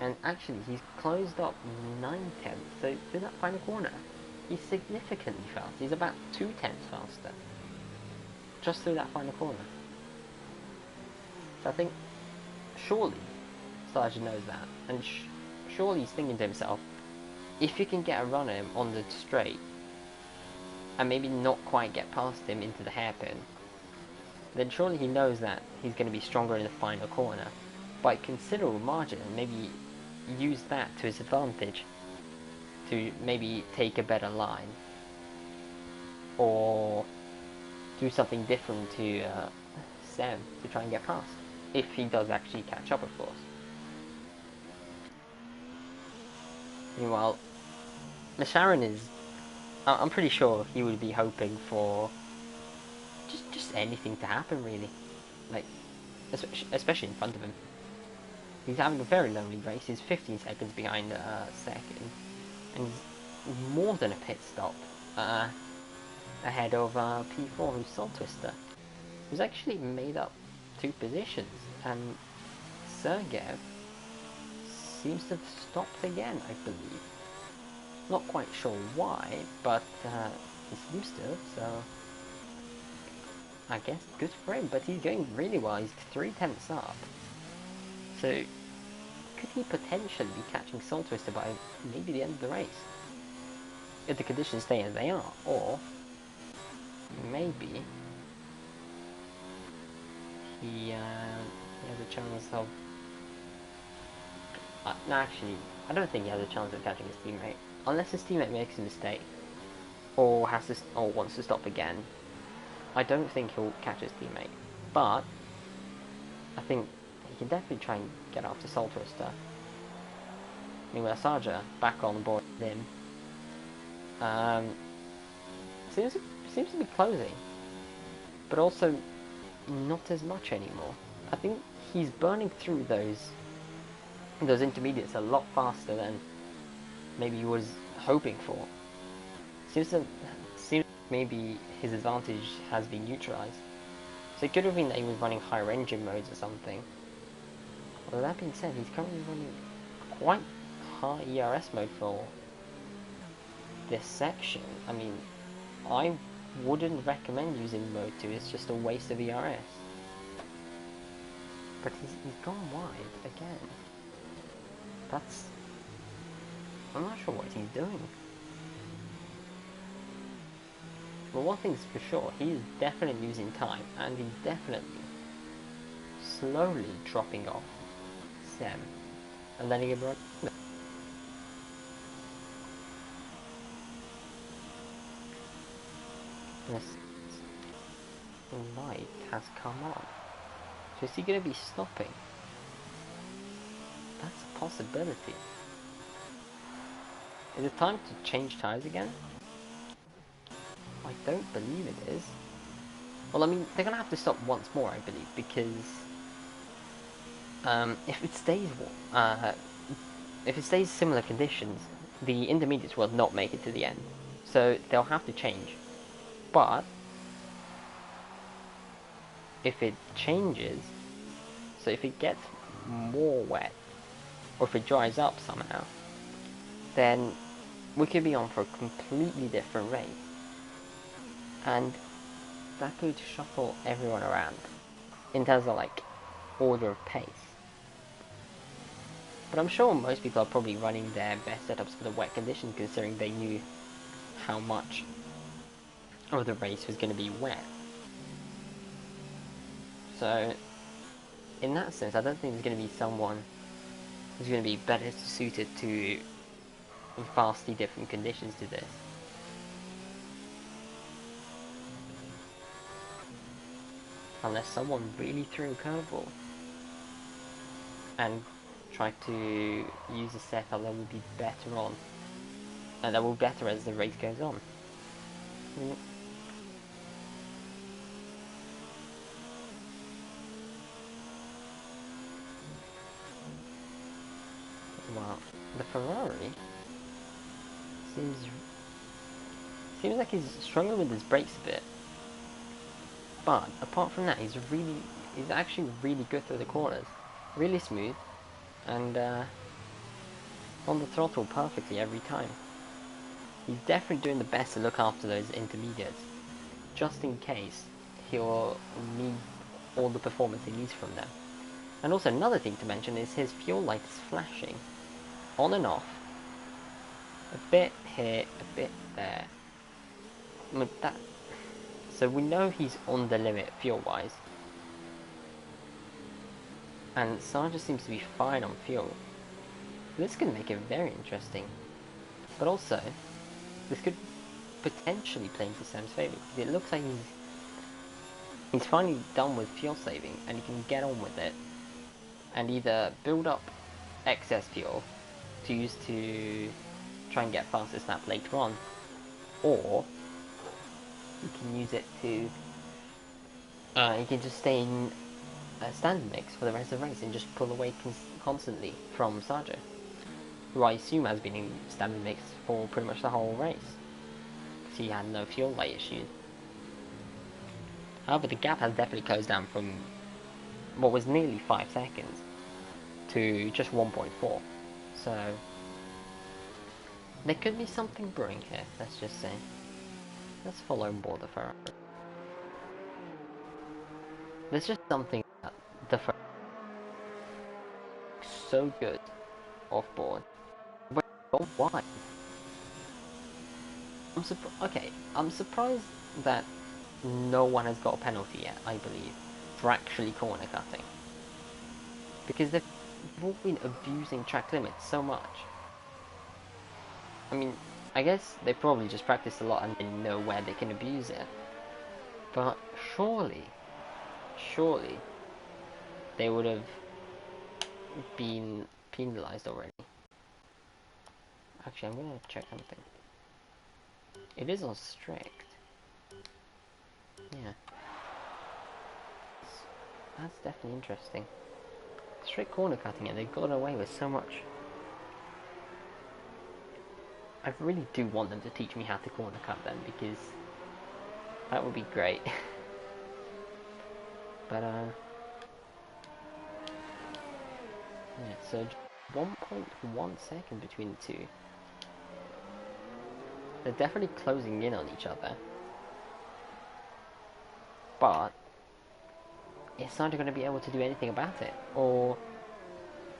and actually he's closed up 9 tenths, so through that final corner, he's significantly fast. He's about 2 tenths faster, just through that final corner. So I think, surely, Sargent knows that, and surely he's thinking to himself, if you can get a run at him on the straight, and maybe not quite get past him into the hairpin, then surely he knows that he's going to be stronger in the final corner by considerable margin, and maybe use that to his advantage to maybe take a better line, or do something different to Sam to try and get past, if he does actually catch up, of course. Meanwhile, Masharon is, I'm pretty sure he would be hoping for just anything to happen, really. Like, especially in front of him. He's having a very lonely race. He's 15 seconds behind second, and he's more than a pit stop ahead of P4, who's Soul Twister, who's actually made up 2 positions, and Sergev seems to have stopped again, I believe. Not quite sure why, but he seems to, so I guess good for him, but he's going really well. He's 3 tenths up. So could he potentially be catching Soul Twister by maybe the end of the race, if the conditions stay as they are? Or maybe he has a chance of... no, actually, I don't think he has a chance of catching his teammate, unless his teammate makes a mistake, or wants to stop again. I don't think he'll catch his teammate, but I think he can definitely try and get after Soul Twister. Meanwhile, Sarja back on board with him. Seems to be closing, but also not as much anymore. I think he's burning through those intermediates a lot faster than maybe he was hoping for. Seems maybe his advantage has been neutralized. So it could have been that he was running higher engine modes or something. Although that being said, he's currently running quite high ERS mode for this section. I mean, I wouldn't recommend using mode 2, it's just a waste of ERS. But he's gone wide again. I'm not sure what he's doing. Well, one thing's for sure, he's definitely losing time, and he's definitely slowly dropping off Sem and letting him run. This light has come on. So is he going to be stopping? That's a possibility. Is it time to change tyres again? I don't believe it is. Well, I mean, they're going to have to stop once more, I believe, because if it stays similar conditions, the intermediates will not make it to the end. So they'll have to change. But if it changes, so if it gets more wet, or if it dries up somehow, then we could be on for a completely different race. And that could shuffle everyone around in terms of like order of pace. But I'm sure most people are probably running their best setups for the wet conditions, considering they knew how much of the race was going to be wet. So in that sense, I don't think there's going to be someone who's going to be better suited to vastly different conditions to this. Unless someone really threw a curveball and tried to use a setup that will be better on, and that will be better as the race goes on. I mean, well, the Ferrari seems like he's struggling with his brakes a bit. But apart from that, he's actually really good through the corners, really smooth, and on the throttle perfectly every time. He's definitely doing the best to look after those intermediates, just in case he'll need all the performance he needs from them. And also another thing to mention is his fuel light is flashing, on and off, a bit here, a bit there. I mean, so we know he's on the limit fuel-wise. And Sarge seems to be fine on fuel. This could make it very interesting. But also, this could potentially play into Sam's favour, because it looks like he's finally done with fuel saving, and he can get on with it, and either build up excess fuel to use to try and get faster snap later on, or you can use it to, you can just stay in a standard mix for the rest of the race and just pull away constantly from Sarge, who I assume has been in standard mix for pretty much the whole race, because he had no fuel light issues. However, the gap has definitely closed down from what was nearly 5 seconds to just 1.4, so there could be something brewing here, let's just say. Let's follow on board the Ferrari. There's just something that the Ferrari is so good off board. Wait, oh, why? I'm surprised that no one has got a penalty yet, I believe, for actually corner cutting. Because they've all been abusing track limits so much. I mean, I guess they probably just practiced a lot and they know where they can abuse it. But surely, they would have been penalised already. Actually, I'm going to check something. It is on strict. Yeah. That's definitely interesting. Strict corner cutting, and they've got away with so much. I really do want them to teach me how to corner cut then, because that would be great. But yeah, so 1.1 second between the two. They're definitely closing in on each other. But is Sarge going to be able to do anything about it? Or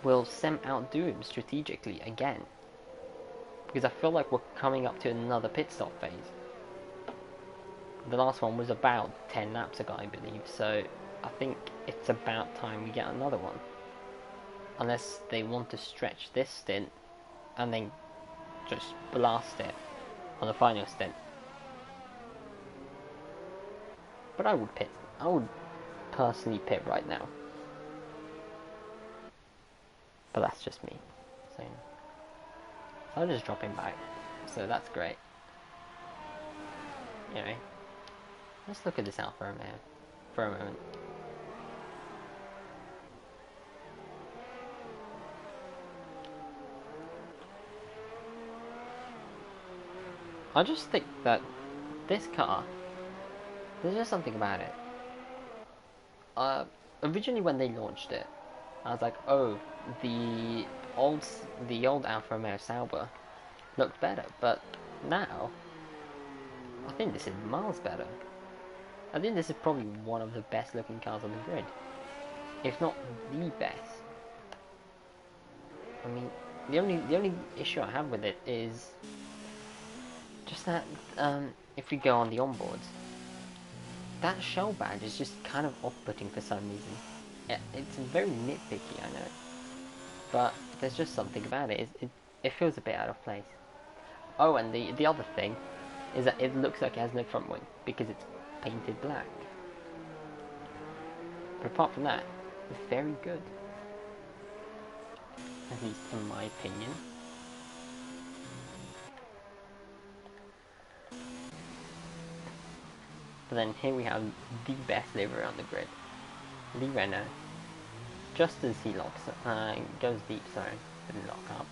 will Sem outdo him strategically again? Because I feel like we're coming up to another pit stop phase. The last one was about 10 laps ago, I believe, so I think it's about time we get another one. Unless they want to stretch this stint and then just blast it on the final stint. But I would pit. I would personally pit right now. But that's just me. So I'll just drop him back. So that's great. Anyway, let's look at this Alfa Romeo for a moment. I just think that this car, there's just something about it. Originally when they launched it, I was like, oh, the old Alfa Romeo Sauber looked better, but now I think this is miles better. I think this is probably one of the best looking cars on the grid, if not the best. I mean, the only issue I have with it is just that if we go on the onboards, that shell badge is just kind of off-putting for some reason. It's very nitpicky, I know, but there's just something about it. It feels a bit out of place. Oh, and the other thing is that it looks like it has no front wing because it's painted black. But apart from that, it's very good. At least in my opinion. But then here we have the best livery on the grid. The Renault. Just as he locks, goes deep, sorry, didn't lock up.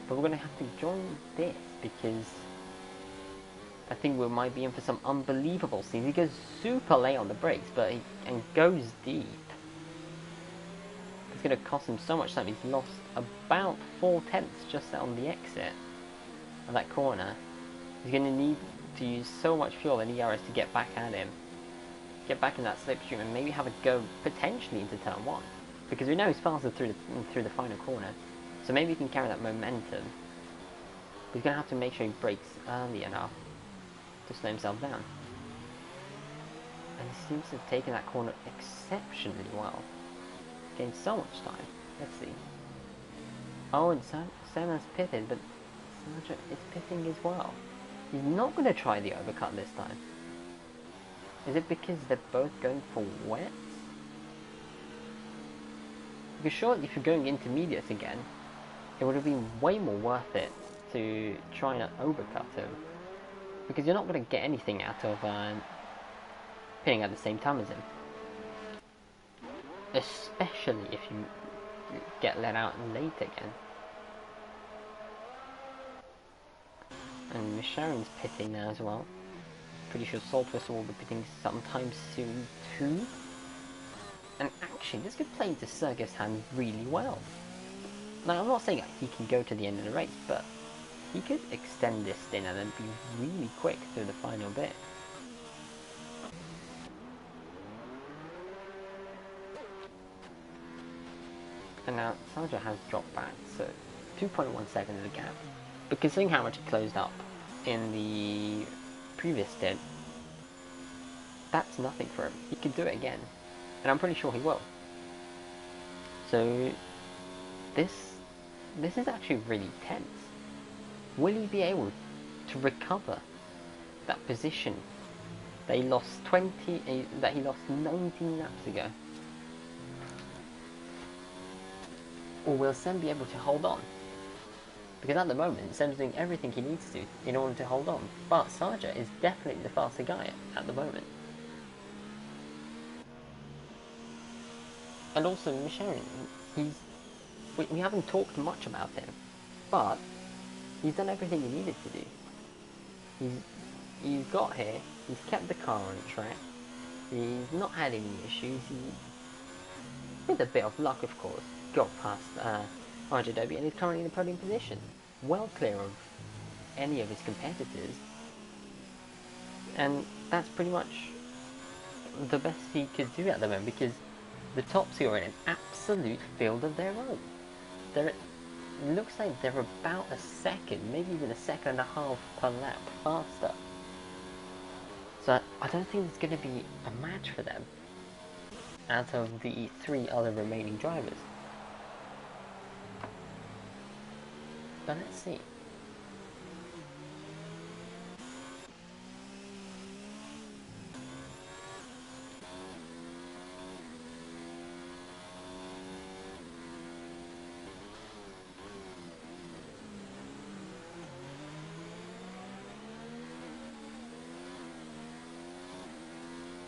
But we're going to have to join this because I think we might be in for some unbelievable scenes. He goes super late on the brakes, but and goes deep. It's going to cost him so much time. He's lost about 4/10 just on the exit of that corner. He's going to need to use so much fuel in ERS to get back at him. Get back in that slipstream and maybe have a go potentially into turn 1. Because we know he's faster through the final corner. So maybe he can carry that momentum. But he's going to have to make sure he brakes early enough to slow himself down. And he seems to have taken that corner exceptionally well. Gained so much time. Let's see. Oh, and Senna's pitted, but Sargent is pitting as well. He's not going to try the overcut this time. Is it because they're both going for wets? Because surely if you're going intermediates again, it would have been way more worth it to try and overcut him. Because you're not going to get anything out of pitting at the same time as him. Especially if you get let out late again. And Sharon's pitting now as well. Pretty sure Saltwhistle will be pitting sometime soon too. And actually, this could play into Sergio's hand really well. Now, I'm not saying he can go to the end of the race, but he could extend this stint and then be really quick through the final bit. And now, Sargent has dropped back, so 2.1 seconds of gap. But considering how much it closed up in the previous stint, that's nothing for him. He could do it again. And I'm pretty sure he will. So, this is actually really tense. Will he be able to recover that position that he lost 19 laps ago? Or will Sem be able to hold on? Because at the moment, Sem's doing everything he needs to in order to hold on. But Sargent is definitely the faster guy at the moment. And also, Michel, we haven't talked much about him, but he's done everything he needed to do. He's got here, he's kept the car on track, he's not had any issues, with a bit of luck of course, got past RJW and he's currently in the podium position, well clear of any of his competitors, and that's pretty much the best he could do at the moment, because the top two are in an absolute field of their own. It looks like they're about a second, maybe even a second and a half per lap faster. So I don't think it's going to be a match for them. out of the 3 other remaining drivers. But let's see.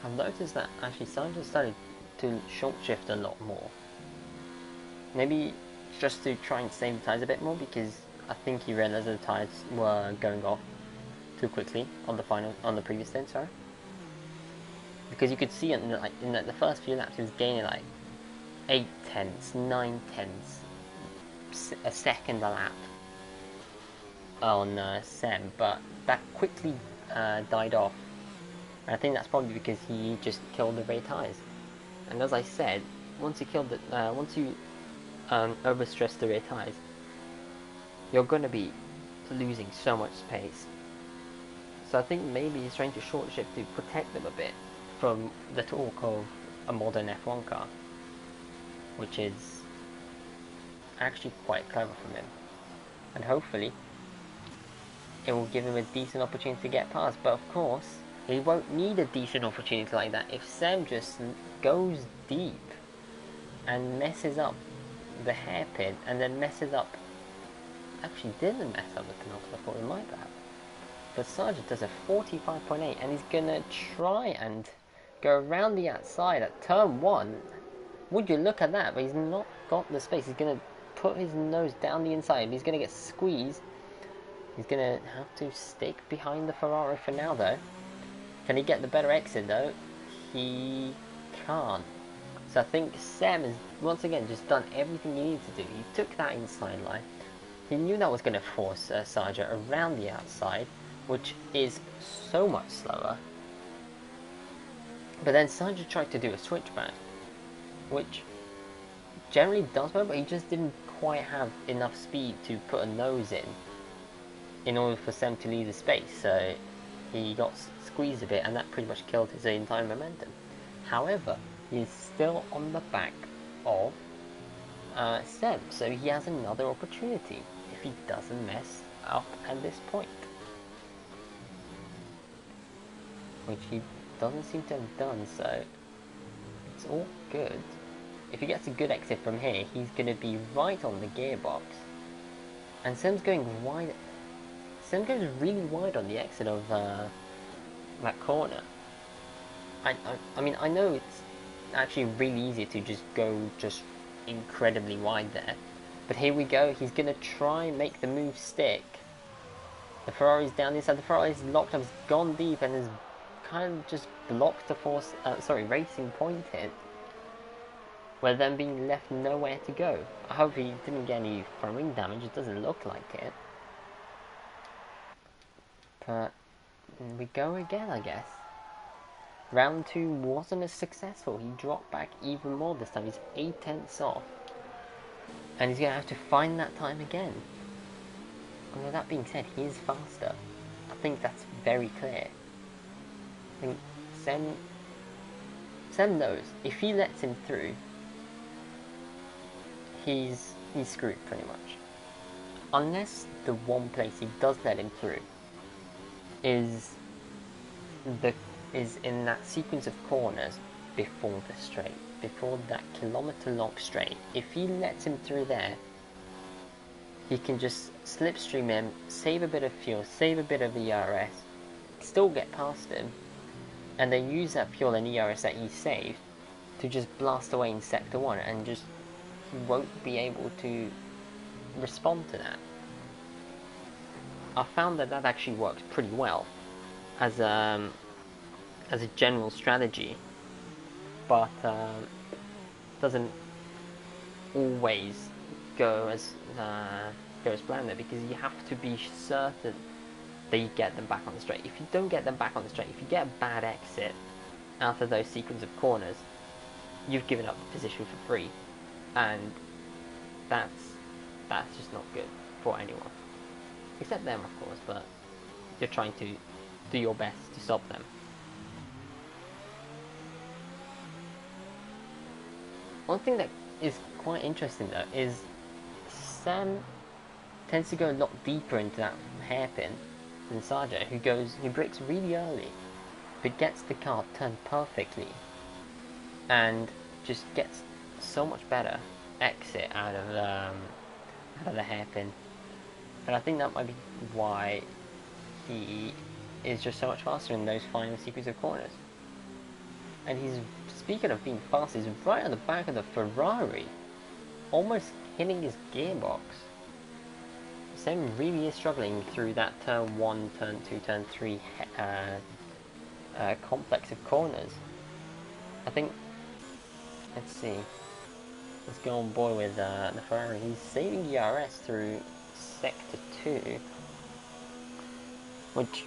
I've noticed that actually Sandra started to short shift a lot more. Maybe just to try and save the tyres a bit more, because I think he realised the tyres were going off too quickly on the previous stint, sorry. Because you could see in the first few laps he was gaining like 8 tenths, 9 tenths, a second a lap on Sem, but that quickly died off. And I think that's probably because he just killed the rear tyres. And as I said, once you overstress the rear tyres, you're going to be losing so much space. So I think maybe he's trying to short shift to protect them a bit from the torque of a modern F1 car, which is actually quite clever from him. And hopefully it will give him a decent opportunity to get past. But of course, he won't need a decent opportunity like that if Sam just goes deep and messes up the hairpin, and then messes up... Actually didn't mess up the penultimate corner, my bad. But Sargent does a 45.8, and he's gonna try and go around the outside at turn 1. Would you look at that? But he's not got the space. He's gonna put his nose down the inside. He's gonna get squeezed. He's gonna have to stick behind the Ferrari for now, though. Can he get the better exit, though? He can't. So I think Sam has once again just done everything he needed to do. He took that inside line. He knew that was going to force Sargent around the outside, which is so much slower. But then Sargent tried to do a switchback, which generally does work, but he just didn't quite have enough speed to put a nose in order for Sam to leave the space. So he got squeezed a bit, and that pretty much killed his entire momentum. However, he is still on the back of Sam, so he has another opportunity if he doesn't mess up at this point, which he doesn't seem to have done, so it's all good. If he gets a good exit from here, he's going to be right on the gearbox, and Sam's going wide. Sam goes really wide on the exit of that corner. I mean, I know it's actually really easy to just go incredibly wide there, but here we go. He's gonna try and make the move stick. The Ferrari's down the inside. The Ferrari's locked up, has gone deep, and has kind of just blocked the racing point hit, with them being left nowhere to go. I hope he didn't get any front wing damage. It doesn't look like it, but we go again, I guess. Round 2 wasn't as successful. He dropped back even more this time. He's 8 tenths off, and he's going to have to find that time again. Although that being said, he is faster. I think that's very clear. I think Sam knows if he lets him through, he's screwed pretty much. Unless the one place he does let him through is in that sequence of corners before the straight, before that kilometre-long straight. If he lets him through there, he can just slipstream him, save a bit of fuel, save a bit of ERS, still get past him, and then use that fuel and ERS that he saved to just blast away in Sector 1, and just he won't be able to respond to that. I found that actually works pretty well as a general strategy, but doesn't always go as planned there, because you have to be certain that you get them back on the straight. If you don't get them back on the straight, if you get a bad exit out of those sequence of corners, you've given up the position for free, and that's just not good for anyone, except them, of course. But you're trying to do your best to stop them. One thing that is quite interesting though is Sam tends to go a lot deeper into that hairpin than Sarja, who brakes really early, but gets the car turned perfectly, and just gets so much better exit out of the hairpin. And I think that might be why he is just so much faster in those final sequence of corners. And he's, speaking of being fast, he's right on the back of the Ferrari, almost hitting his gearbox. Sam really is struggling through that turn 1, turn 2, turn 3 complex of corners. I think, let's see, let's go on board with the Ferrari. He's saving ERS through Sector 2, which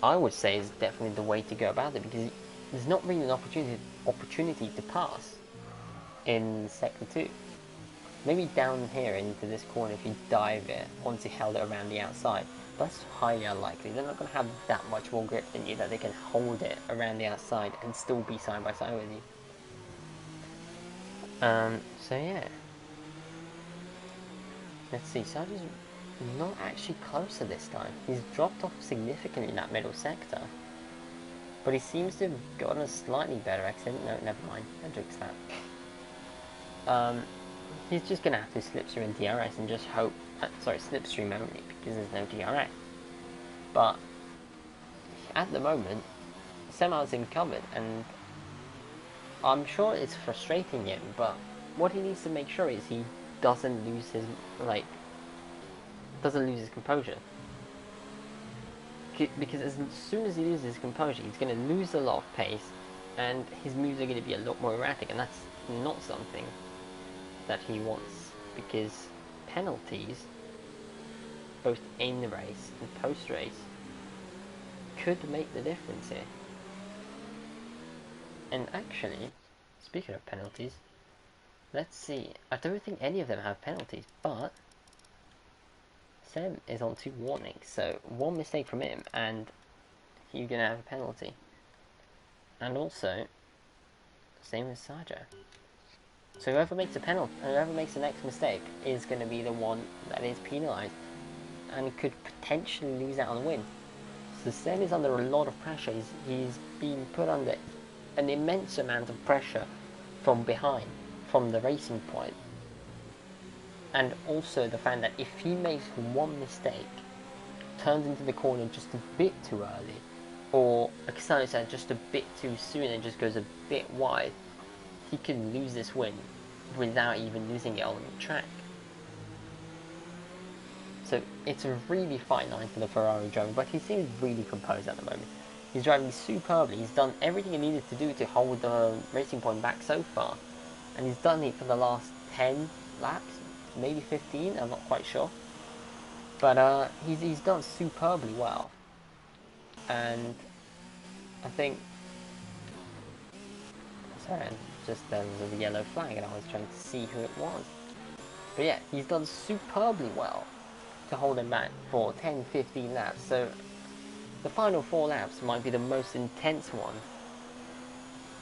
I would say is definitely the way to go about it, because there's not really an opportunity to pass in Sector 2. Maybe down here into this corner if you dive it once you held it around the outside. But that's highly unlikely. They're not going to have that much more grip than you that they can hold it around the outside and still be side by side with you. So yeah. Let's see, Sarge's not actually closer this time. He's dropped off significantly in that middle sector. But he seems to have gotten a slightly better exit. No, never mind. I jinxed that. He's just going to have to slipstream in DRS and just hope... slipstream only, because there's no DRS. But, at the moment, Semal's in covered, and I'm sure it's frustrating him, but what he needs to make sure is he doesn't lose his, composure. Because as soon as he loses his composure, he's going to lose a lot of pace, and his moves are going to be a lot more erratic, and that's not something that he wants, because penalties, both in the race and post-race, could make the difference here. And actually, speaking of penalties, let's see, I don't think any of them have penalties, but Sam is on 2 warnings, so 1 mistake from him and he's going to have a penalty. And also, same as Sarja. So whoever makes a penalty, whoever makes the next mistake is going to be the one that is penalised and could potentially lose out on the win. So Sam is under a lot of pressure. He's being put under an immense amount of pressure from behind, from the racing point. And also the fact that if he makes 1 mistake, turns into the corner just a bit too early, or accelerates out just a bit too soon and just goes a bit wide, he can lose this win without even losing it on the track. So it's a really fine line for the Ferrari driver, but he seems really composed at the moment. He's driving superbly. He's done everything he needed to do to hold the racing point back so far, and he's done it for the last 10 laps, maybe 15, I'm not quite sure. But he's done superbly well, and I think... Sorry, just there was a yellow flag and I was trying to see who it was. But yeah, he's done superbly well to hold him back for 10-15 laps, so the final 4 laps might be the most intense one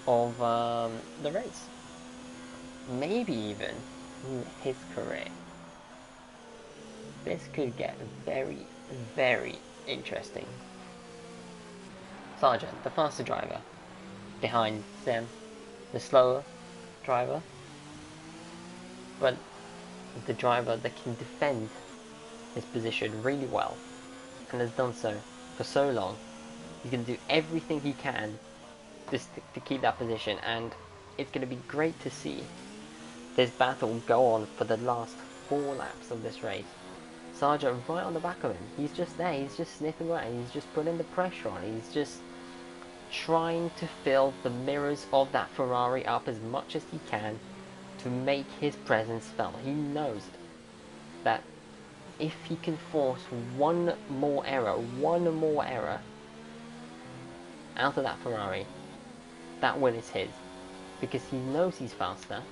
of the race. Maybe even in his career. This could get very, very interesting. Sargent, the faster driver, behind Sam, the slower driver, but the driver that can defend his position really well, and has done so for so long. He's going to do everything he can just to keep that position, and it's going to be great to see this battle go on for the last 4 laps of this race. Sargent right on the back of him. He's just there. He's just sniffing away. He's just putting the pressure on. He's just trying to fill the mirrors of that Ferrari up as much as he can to make his presence felt. He knows that if he can force one more error out of that Ferrari, that win is his. Because he knows he's faster.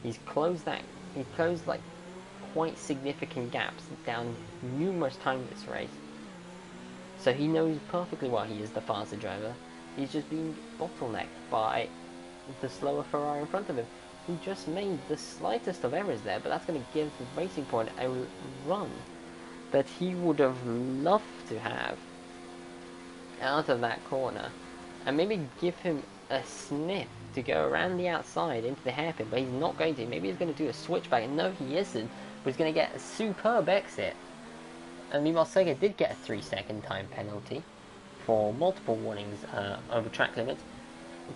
He's closed like quite significant gaps down numerous times this race. So he knows perfectly well he is the faster driver. He's just being bottlenecked by the slower Ferrari in front of him. He just made the slightest of errors there, but that's going to give the Racing Point a run that he would have loved to have out of that corner, and maybe give him a sniff to go around the outside into the hairpin, but he's not going to. Maybe he's going to do a switchback, and no, he isn't, but he's going to get a superb exit. And meanwhile, Sega did get a 3-second time penalty for multiple warnings over track limits,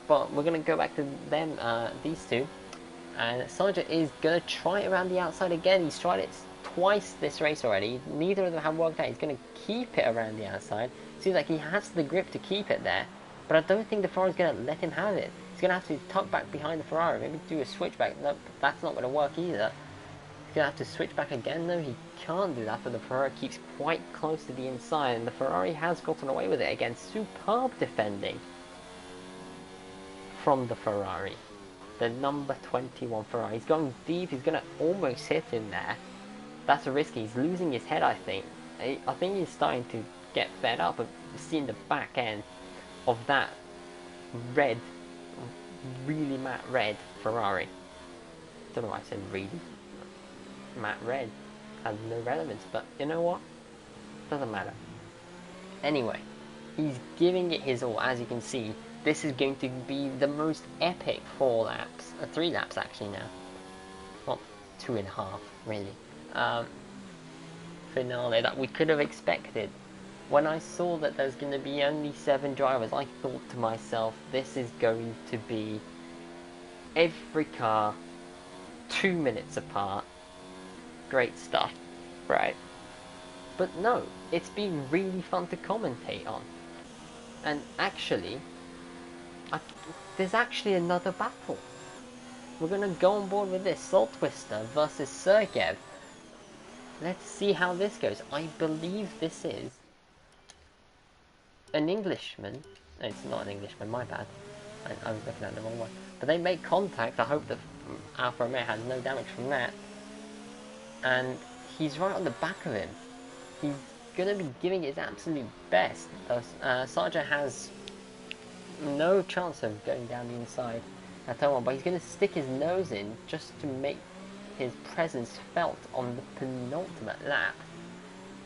but we're going to go back to them, these two, and Sarja is going to try it around the outside again. He's tried it twice this race already. Neither of them have worked out. He's going to keep it around the outside. Seems like he has the grip to keep it there, but I don't think the Ferrari's going to let him have it. He's going to have to tuck back behind the Ferrari, maybe do a switchback. No, that's not going to work either. He's going to have to switch back again, though. He can't do that, but the Ferrari keeps quite close to the inside, and the Ferrari has gotten away with it again. Superb defending from the Ferrari. The number 21 Ferrari. He's going deep. He's going to almost hit him there. That's risky. He's losing his head, I think. I think he's starting to get fed up of seeing the back end of that red, really matte red Ferrari. Don't know why I said really. Matte red has no relevance, but you know what? Doesn't matter. Anyway, he's giving it his all. As you can see, this is going to be the most epic 4 laps, 3 laps actually now. Well, 2.5 really. Finale that we could have expected. When I saw that there's going to be only 7 drivers, I thought to myself, this is going to be every car 2 minutes apart. Great stuff, right? But no, it's been really fun to commentate on. And actually, there's actually another battle. We're going to go on board with this. Salt Twister versus Sergev. Let's see how this goes. I believe this is an Englishman. No, it's not an Englishman, my bad. I was looking at the wrong one. But they make contact. I hope that Alfa Romeo has no damage from that. And he's right on the back of him. He's going to be giving his absolute best. Sarja has no chance of going down the inside at all, but he's going to stick his nose in just to make his presence felt on the penultimate lap.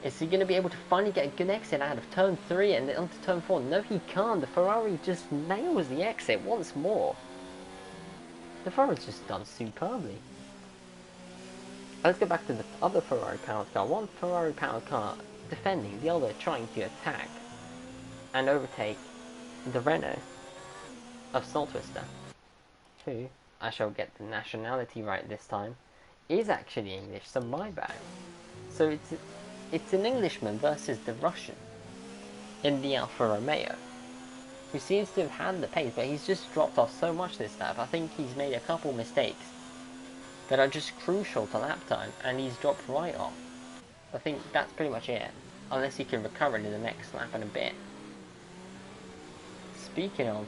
Is he going to be able to finally get a good exit out of turn 3 and then onto turn 4? No, he can't. The Ferrari just nails the exit once more. The Ferrari's just done superbly. Let's go back to the other Ferrari powered car. One Ferrari powered car defending, the other trying to attack and overtake the Renault of Salt Twister, who, I shall get the nationality right this time, is actually English, so my bad. So it's an Englishman versus the Russian in the Alfa Romeo, who seems to have had the pace, but he's just dropped off so much this lap. I think he's made a couple mistakes that are just crucial to lap time, and he's dropped right off. I think that's pretty much it, unless he can recover in the next lap in a bit. Speaking of,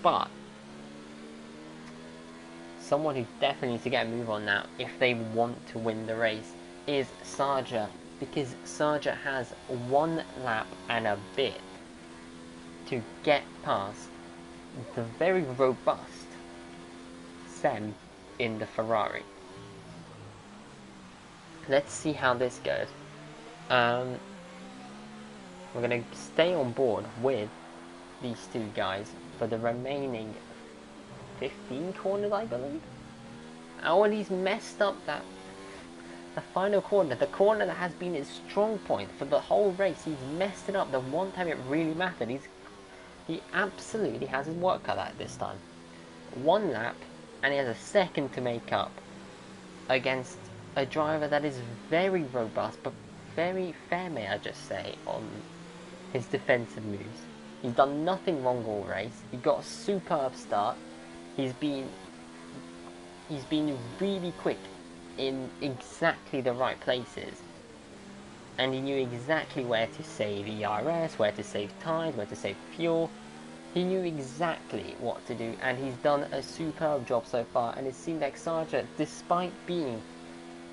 but someone who definitely needs to get a move on now if they want to win the race is Sarja, because Sarja has 1 lap and a bit to get past the very robust Sem in the Ferrari. Let's see how this goes. We're going to stay on board with these two guys for the remaining 15 corners, I believe. Oh, and he's messed up the final corner, the corner that has been his strong point for the whole race. He's messed it up the one time it really mattered. He absolutely has his work cut out this time. 1 lap, and he has a second to make up against a driver that is very robust, but very fair, may I just say, on his defensive moves. He's done nothing wrong all race. He got a superb start. He's been really quick in exactly the right places, and he knew exactly where to save ERS, where to save time, where to save fuel. He knew exactly what to do, and he's done a superb job so far. And it seemed like Sarja, despite being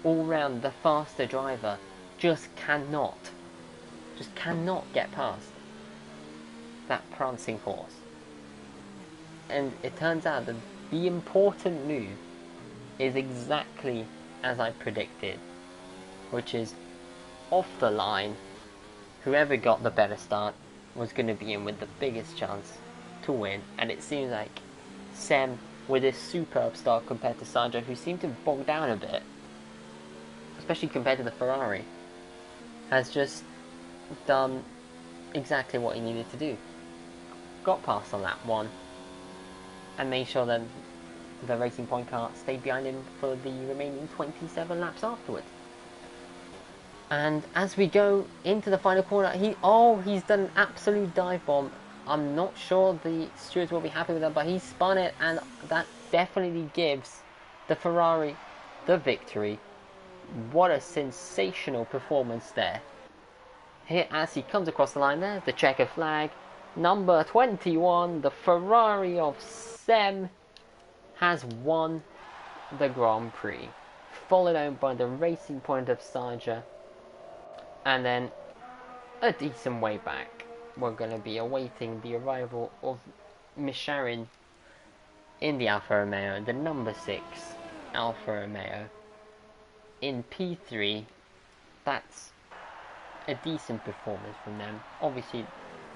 all round the faster driver, just cannot get past that prancing horse. And it turns out that the important move is exactly as I predicted, which is off the line, whoever got the better start was going to be in with the biggest chance to win. And it seems like Sam, with his superb start compared to Sargent, who seemed to bog down a bit, especially compared to the Ferrari, has just done exactly what he needed to do. Got past on lap 1 and made sure that the Racing Point car stayed behind him for the remaining 27 laps afterwards. And as we go into the final corner, he's done an absolute dive bomb. I'm not sure the stewards will be happy with that, but he spun it, and that definitely gives the Ferrari the victory. What a sensational performance there. Here, as he comes across the line there, the checker flag, number 21, the Ferrari of Sem, has won the Grand Prix, followed on by the Racing Point of Sarja, and then a decent way back. We're going to be awaiting the arrival of Misharin in the Alfa Romeo, the number 6 Alfa Romeo, in P3. That's a decent performance from them. Obviously,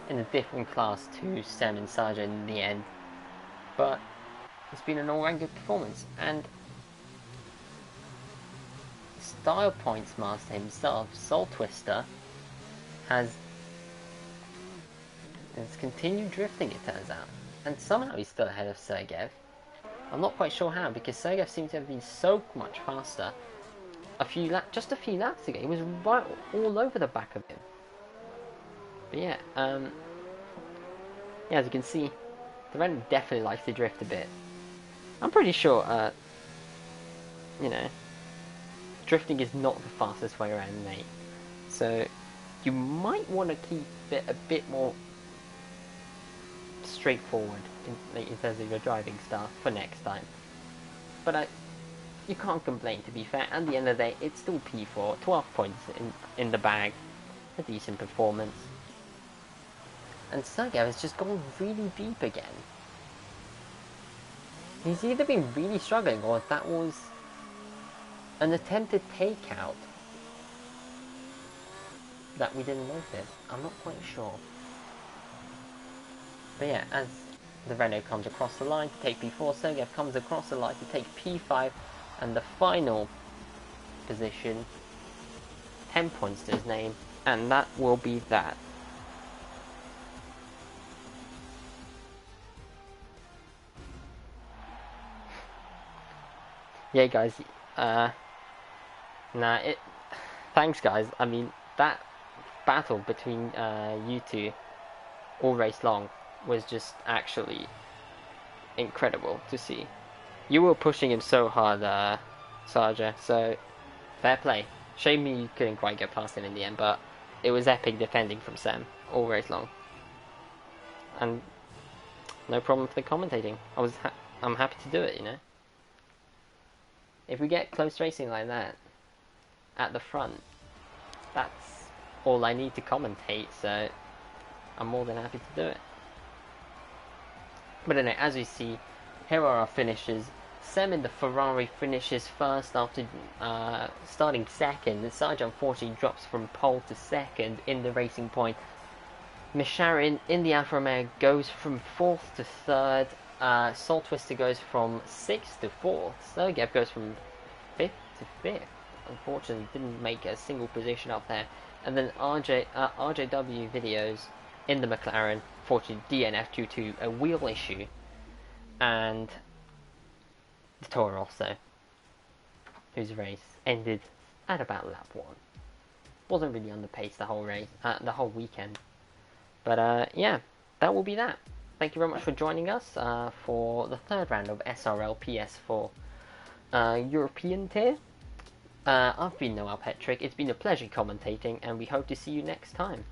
in a different class to Sam and Sarja in the end, but it's been an all-round good performance. And Style Points Master himself, Soul Twister, has continued drifting, it turns out, and somehow he's still ahead of Sergeyev. I'm not quite sure how, because Sergeyev seems to have been so much faster just a few laps ago. He was right all over the back of him. But yeah, as you can see, the Renault definitely likes to drift a bit. I'm pretty sure, drifting is not the fastest way around, mate. So you might want to keep it a bit more straightforward in terms of your driving style for next time. But you can't complain, to be fair. At the end of the day, it's still P4, 12 points in the bag, a decent performance. And Sergeyev has just gone really deep again. He's either been really struggling, or that was an attempted takeout that we didn't notice. I'm not quite sure. But yeah, as the Renault comes across the line to take P4, Sergeyev comes across the line to take P5, and the final position, 10 points to his name, and that will be that. Yeah, guys, thanks, guys. I mean, that battle between you two all race long was just actually incredible to see. You were pushing him so hard, Sarja, so fair play. Shame you couldn't quite get past him in the end, but it was epic defending from Sam all race long. And no problem for the commentating. I'm happy to do it, you know. If we get close racing like that at the front, that's all I need to commentate, so I'm more than happy to do it. But anyway, as we see, here are our finishes. Sam in the Ferrari finishes first after starting second. Sargent unfortunately drops from pole to second in the Racing Point. Misharin in the Alfa Romeo goes from 4th to 3rd. Soul Twister goes from 6th to 4th. Sergeyev goes from 5th to 5th. Unfortunately, didn't make a single position up there. And then RJW videos in the McLaren, fortunately DNF due to a wheel issue. And the Toro Rosso, whose race ended at about lap 1. Wasn't really on the pace the whole race, the whole weekend. But yeah, that will be that. Thank you very much for joining us for the 3rd round of SRL PS4 European tier. I've been Noel Petrick. It's been a pleasure commentating, and we hope to see you next time.